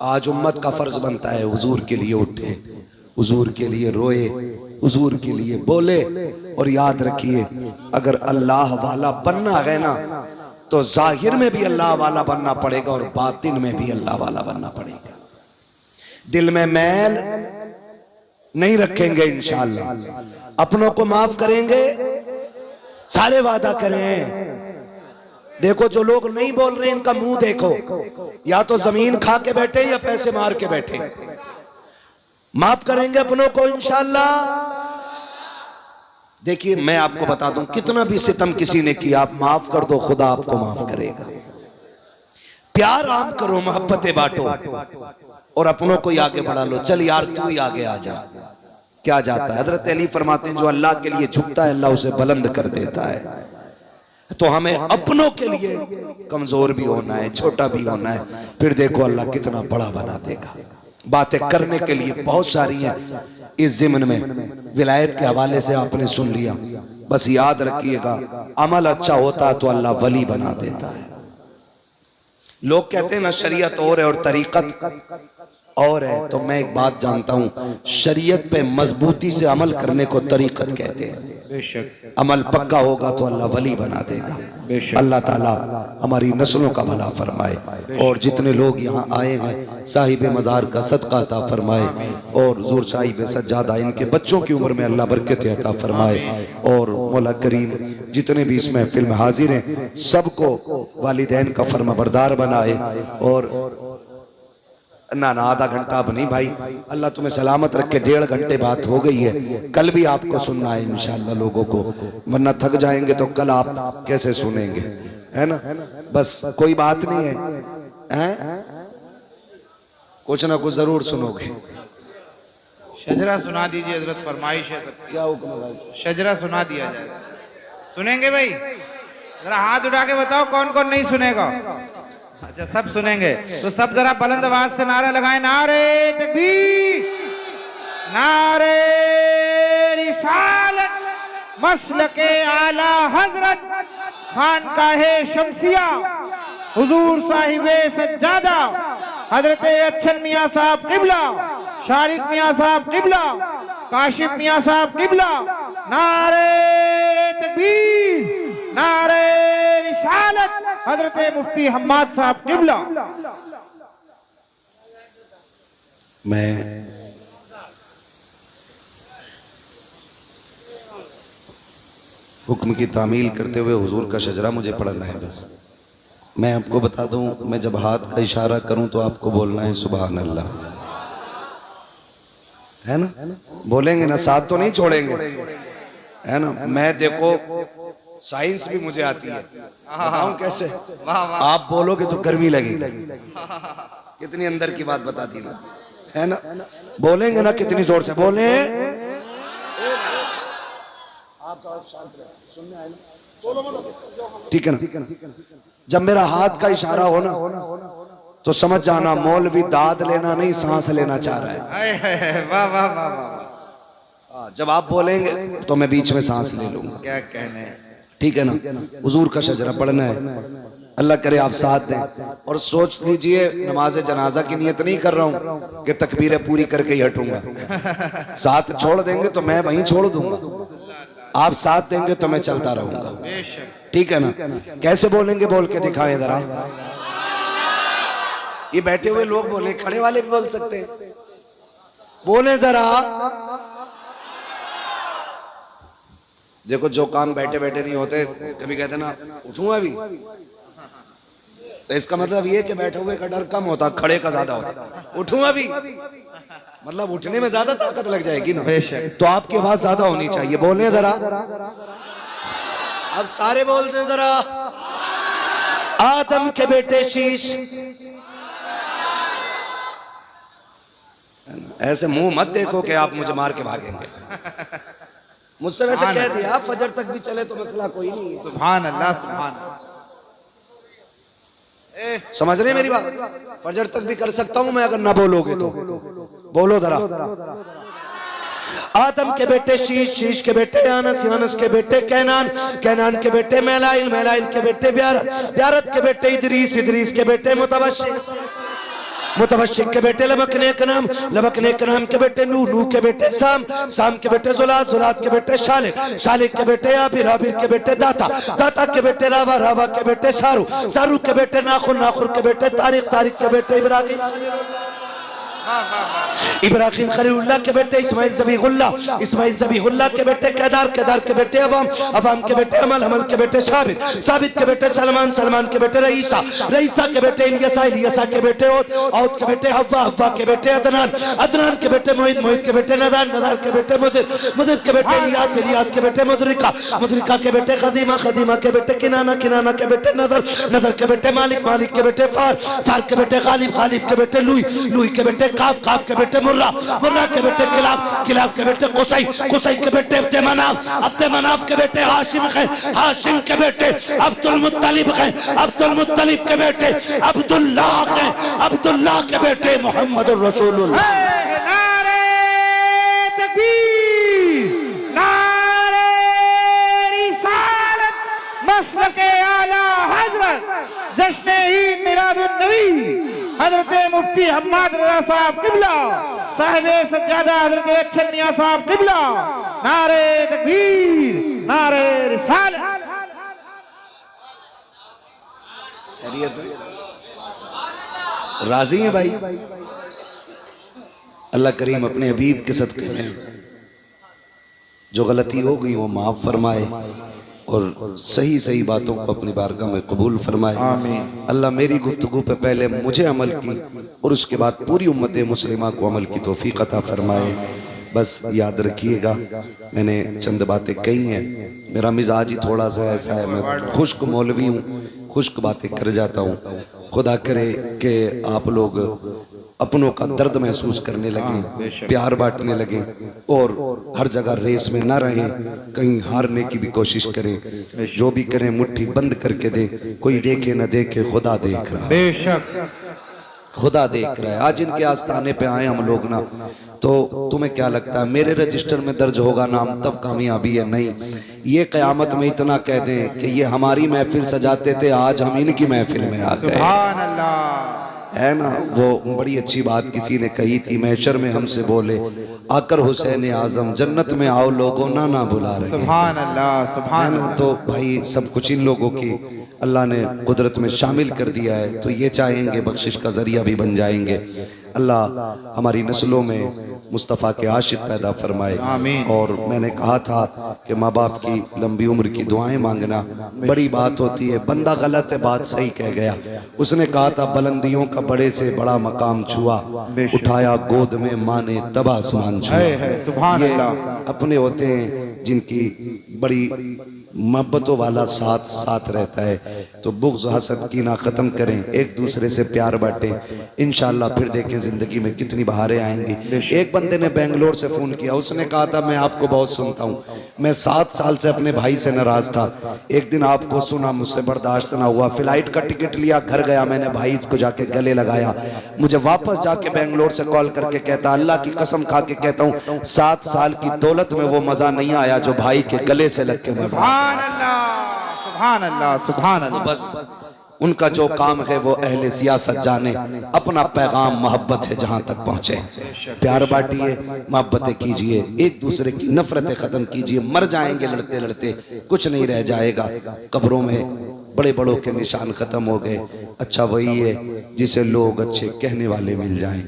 आज उम्मत का फर्ज बनता है हुजूर के लिए उठे, हुजूर के लिए रोए, हुजूर के लिए बोले। और याद रखिए अगर अल्लाह वाला बनना है ना तो जाहिर में भी अल्लाह वाला बनना पड़ेगा और बातिन में भी अल्लाह वाला बनना पड़ेगा। दिल में मैल नहीं रखेंगे इंशाअल्लाह, अपनों को माफ करेंगे, सारे वादा करें। देखो जो लोग नहीं बोल रहे इनका मुंह देखो, या तो जमीन खा के बैठे या पैसे मार के बैठे। माफ करेंगे अपनों को इंशाअल्लाह। देखिए मैं आपको बता दूं, कितना भी सितम किसी ने किया आप माफ कर दो, खुदा आपको माफ करेगा। प्यार आम करो, मोहब्बतें बांटो और अपनों को ही आगे बढ़ा लो। चल यार तू ही आगे आ जा, क्या जाता है। हजरत अली फरमाते हैं जो अल्लाह के लिए झुकता है अल्लाह उसे बुलंद कर देता है। तो हमें अपनों के लिए कमजोर भी होना है, छोटा भी होना है, फिर देखो अल्लाह कितना बड़ा बना देगा। बातें करने के लिए बहुत सारी हैं इस ज़िम्न में, विलायत के हवाले से आपने सुन लिया। बस याद रखिएगा अमल अच्छा होता है तो अल्लाह वली बना देता है। लोग कहते हैं ना शरीयत और है और तरीकत और है। तो मैं एक बात जानता हूँ, शरीयत पे मजबूती से अमल करने को तरीकत कहते हैं। बेशक अमल पक्का होगा तो अल्लाह वली बना देगा। अल्लाह ताला हमारी नस्लों का भला फरमाए, और जितने लोग यहाँ आए हैं साहिब मज़ार का सदका अता फरमाए, और हुज़ूर साहिब सज्जादा इनके बच्चों की उम्र में अल्लाह बरकत अता फरमाए, और मौला करीम जितने भी इस महफिल में हाजिर हैं सबको वालिदैन का फरमाबरदार बनाए। और ना आधा घंटा अब नहीं भाई, अल्लाह तुम्हें सलामत रखे। 1.5 घंटे बात हो गई है, कल भी आपको सुनना है इंशाअल्लाह लोगों को, वरना थक जाएंगे तो कल आप कैसे सुनेंगे, है ना। बस कोई बात नहीं है, कुछ ना कुछ जरूर सुनोगे। शजरा सुना दीजिए हजरत, फरमाइश है सब। क्या हुक्म है भाई? शजरा सुना दिया जाए। सुनेंगे भाई? जरा हाथ उठा के बताओ कौन कौन नहीं सुनेगा। अच्छा सब सुनेंगे, तो सब जरा बुलंद आवाज से नारा लगाएं, नारे तकबीर, नारे रिसालत, मसलके आला हजरत, खानकाहे शमसिया, हुजूर साहिबे सज्जादा हजरत अच्छन मियां साहब किबला, शारिक मियां साहब किबला, काशिफ मियां साहब किबला, नारे तकबीर, नारे रिसालत, हजरत मुफ्ती हम्माद साहब किबला। मैं हुक्म की तामील करते हुए हुजूर का शजरा मुझे पढ़ना है। बस मैं आपको बता दूं, मैं जब हाथ का इशारा करूं तो आपको बोलना है सुभान अल्लाह, है ना। बोलेंगे ना, साथ तो नहीं छोड़ेंगे, है ना। मैं देखो साइंस भी मुझे आती है, बताऊं कैसे? आप बोलोगे तो गर्मी लगेगी। कितनी अंदर की बात बता दी ना, है ना। बोलेंगे ना, कितनी जोर से बोले। ठीक है ना। जब मेरा हाथ का इशारा हो ना तो समझ जाना मौलवी दाद लेना नहीं, सांस लेना चाह रहा है। वाह वाह वाह वाह। जब आप बोलेंगे तो मैं बीच में सांस ले लूंगा। क्या कहने, ठीक है ना। हुजूर का शजरा पढ़ना है, अल्लाह करे आप साथ दें। और सोच लीजिए, नमाज जनाजा की नियत नहीं कर रहा हूँ कि तकबीरें पूरी करके ही हटूंगा। साथ छोड़ देंगे तो मैं वहीं छोड़ दूंगा, आप साथ देंगे तो मैं चलता रहूंगा। ठीक है ना। कैसे बोलेंगे, बोल के दिखाएं जरा। ये बैठे हुए लोग बोले, खड़े वाले भी बोल सकते हैं, बोले जरा। देखो जो काम बैठे बैठे नहीं होते, कभी कहते ना उठूंगा अभी, तो इसका मतलब ये कि बैठे हुए का डर कम होता, खड़े का ज्यादा होता। उठूंगा अभी मतलब उठने में ज्यादा ताकत लग जाएगी ना, तो आपकी आवाज ज्यादा होनी चाहिए। बोले जरा, अब सारे बोल दे जरा। आदम के बेटे शीश, ऐसे मुंह मत देखो कि आप मुझे मार के भागेंगे। मुझसे वैसे कह दिया, फजर तक भी चले तो मसला कोई नहीं है। सुभान अल्लाह, सुभान अल्लाह। समझ रहे मेरी बात? फजर तक भी कर सकता हूं मैं अगर ना बोलोगे तो। बोलो जरा। आदम के बेटे शीश, शीश के बेटे अनस, अनस के बेटे कैनान, कैनान के बेटे मैलाइल, मैलाइल के बेटे ब्यारत, ब्यारत के बेटे इदरीस, इदरीस के बेटे मुतवश्शिक, मुतवश्शिक के बेटे लबकने कनाम, लबकने कनाम के बेटे नूह, नूह के बेटे साम, साम के बेटे जुलात, जुलात के बेटे शालिक, शालिक के बेटे आबिर, आबिर के बेटे दाता, दाता के बेटे रावा, रावा के बेटे सारू, सारू के बेटे नाखुर, नाखुर के बेटे तारिक, तारिक के बेटे इब्राहिम, इब्राहिम खलीलुल्लाह के बेटे इस्माइल ज़बीहुल्लाह, इस्माइल ज़बीहुल्लाह के बेटे केदार, केदार के बेटे अवाम, अवाम के बेटे अमल, अमल के बेटे साबित, साबित के बेटे सलमान, सलमान के बेटे रईसा, रईसा के बेटे इलियासा, इलियासा के बेटे औद, औद के बेटे हव्वा, हव्वा के बेटे अदनान, अदनान के बेटे मोहित, मोहित के बेटे नदान, नदान के बेटे मुदिर, मुदिर के बेटे इलियास, इलियास के बेटे मुदरिका, मुदरिका के बेटे खदीमा, खदीमा के बेटे किनाना, किनाना के बेटे नदर, नदर के बेटे मालिक, मालिक के बेटे फार, फार के बेटे गालिब, गालिब के बेटे लुई, लुई के बेटे काब, काब के बेटे मुर्रा, मुर्रा के बेटे किलाब, किलाब के बेटे कुसै, कुसै के बेटे अब्दे मनाफ, अब्दे मनाफ के बेटे हाशिम है, हाशिम के बेटे अब्दुल मुत्तलिब है, अब्दुल मुत्तलिब के बेटे अब्दुल्लाह है, अब्दुल्लाह के बेटे मोहम्मद रसूलुल्लाह। नारे तकबीर, नारे रिसालत, मसलके आला हजरत, जश्न ईद मिलादुन नबी, हजरत मुफ्ती हम्माद रजा साहब किबला, साहिब सज्जादा हजरत अच्छन मियां साहब किबला। नारे तकबीर, नारे रिसालत। राजी हैं भाई? अल्लाह करीम अपने हबीब के सदक़े में जो गलती हो गई वो माफ फरमाए और सही सही बातों को अपनी बारगाह में कबूल फरमाए। आमीन। अल्लाह मेरी गुफ्तगू पे पहले मुझे अमल की और उसके बाद पूरी उम्मत मुस्लिमा को अमल की तौफीक अता फरमाए। बस याद रखिएगा, मैंने चंद बातें कही हैं, मेरा मिजाज ही थोड़ा सा ऐसा है, मैं खुश्क मौलवी हूँ, खुश्क बातें कर जाता हूँ। खुदा करे कि आप लोग अपनों का दर्द महसूस करने लगे, प्यार बांटने लगे और हर जगह रेस में ना रहें, कहीं हारने की भी कोशिश करें। जो भी करें मुट्ठी बंद करके दे, कोई देखे ना देखे, खुदा देख रहा है, बेशक खुदा देख रहा है। आज इनके आस्थाने पे आए हम लोग ना, तो तुम्हें क्या लगता है मेरे रजिस्टर में दर्ज होगा नाम तब कामयाबी है? नहीं, ये कयामत में इतना कह दें कि ये हमारी महफिल सजाते थे, आज हम इनकी महफिल में आ गए। सुभान अल्लाह। है ना, वो बड़ी अच्छी बात किसी ने कही थी, महशर में हमसे बोले आकर हुसैन आजम जन्नत में आओ लोगों ना ना बुला रहे। सुभान अल्लाह, सुभान अल्लाह। तो भाई सब कुछ इन लोगों की अल्लाह ने कुदरत में शामिल कर दिया है, तो ये चाहेंगे बख्शिश का जरिया भी बन जाएंगे। अल्लाह हमारी नस्लों में मुस्तफ़ा के आशिक पैदा फरमाए। आमीन। और मैंने कहा था कि माँ बाप की लंबी उम्र की दुआएं मांगना बड़ी बात होती है। बंदा गलत है, बात सही कह गया। उसने कहा था बुलंदियों का बड़े से बड़ा मकाम छुआ, उठाया गोद में माँ ने तब आसमान छुआ। सुभान ये अल्लाह। अपने होते हैं जिनकी बड़ी मोहब्बतों वाला साथ साथ रहता है। तो बुग़्ज़ हसद कीना खत्म करें, एक दूसरे से प्यार बांटें, इंशाअल्लाह फिर देखें जिंदगी में कितनी बहारें आएंगी। एक बंदे ने बेंगलोर से फोन किया, उसने कहा था मैं आपको बहुत सुनता हूँ, मैं 7 साल से अपने भाई से नाराज था, एक दिन आपको सुना, मुझसे बर्दाश्त ना हुआ, फ्लाइट का टिकट लिया, घर गया, मैंने भाई को जाके गले लगाया, मुझे वापस जाके बेंगलोर से कॉल करके कहता अल्लाह की कसम खा के कहता हूँ 7 साल की दौलत में वो मजा नहीं आया जो भाई के गले से लग के मजा। सुभान अल्लाह, सुभान अल्लाह, सुभान अल्लाह। बस उनका जो काम है वो अहले सियासत जाने, अपना पैगाम मोहब्बत है जहां तक पहुंचे। प्यार बांटिए, मोहब्बतें कीजिए, एक दूसरे की नफरतें खत्म कीजिए। मर जाएंगे लड़ते लड़ते, कुछ नहीं रह जाएगा। कब्रों में बड़े बड़ों के निशान खत्म हो गए। अच्छा वही है जिसे लोग अच्छे कहने वाले मिल जाएं।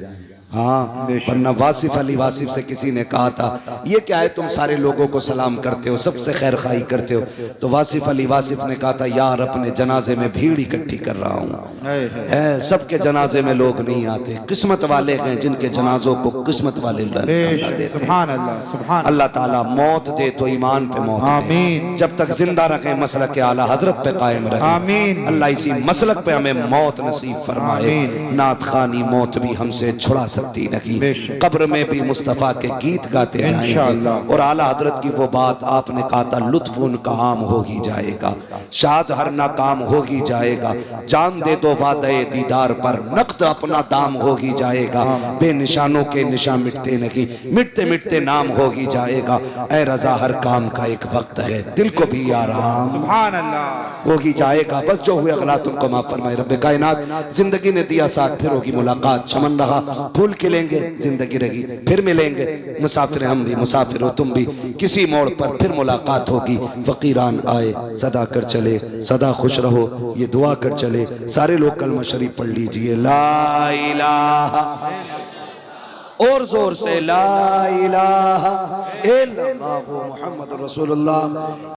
हाँ, वरना वासिफ अली वासिफ से किसी ने कहा था ये क्या है तुम सारे लोगों को सलाम करते हो, सबसे खैर खाई करते हो। तो वासिफ अली वासिफ ने कहा था यार अपने जनाजे में भीड़ इकट्ठी कर रहा हूँ, सबके जनाजे में लोग नहीं आते, किस्मत वाले हैं जिनके जनाजों को किस्मत वाले देते। सुभान अल्लाह, सुभान अल्लाह ताला मौत दे तो ईमान पे मौत दे, जब तक जिंदा रखे मसलक के आला हजरत पे कायम रहे। आमीन। अल्लाह इसी मसलक पे हमें मौत नसीब फरमाए। नात खानी मौत भी हमसे छुड़ा सकती नहीं, कब्र में भी मुस्तफा के गीत गाते जाएंगे। और आला हजरत की वो बात आपने कहा था लुत्फ उनका आम हो ही जाएगा, शाद हर नाकाम हो ही जाएगा, जान दे दो वादे दीदार पर नक़्द अपना दाम हो ही जाएगा, बेनिशानों के निशान मिटते नहीं, मिटते मिटते नाम हो ही जाएगा। ऐ रजा हर काम का एक वक्त है, दिल को भी आराम सुभान अल्लाह हो ही जाएगा। बस जो हुए अगला तुमको माफ फरमाए रब्बे कायनात। जिंदगी ने दिया साथ, फिर होगी मुलाकात, चमन रहा फूल खिलेंगे, जिंदगी रही फिर मिलेंगे। मुसाफिर हम भी, मुसाफिर हो तुम भी, किसी मोड़ पर फिर मुलाकात होगी। फकीरान आए सदा कर चले, सदा खुश रहो ये दुआ कर चले। सारे लोग कलमा शरीफ पढ़ लीजिए, ला इलाहा, और जोर से ला इलाहा इल्लल्लाह मुहम्मद रसूलुल्लाह।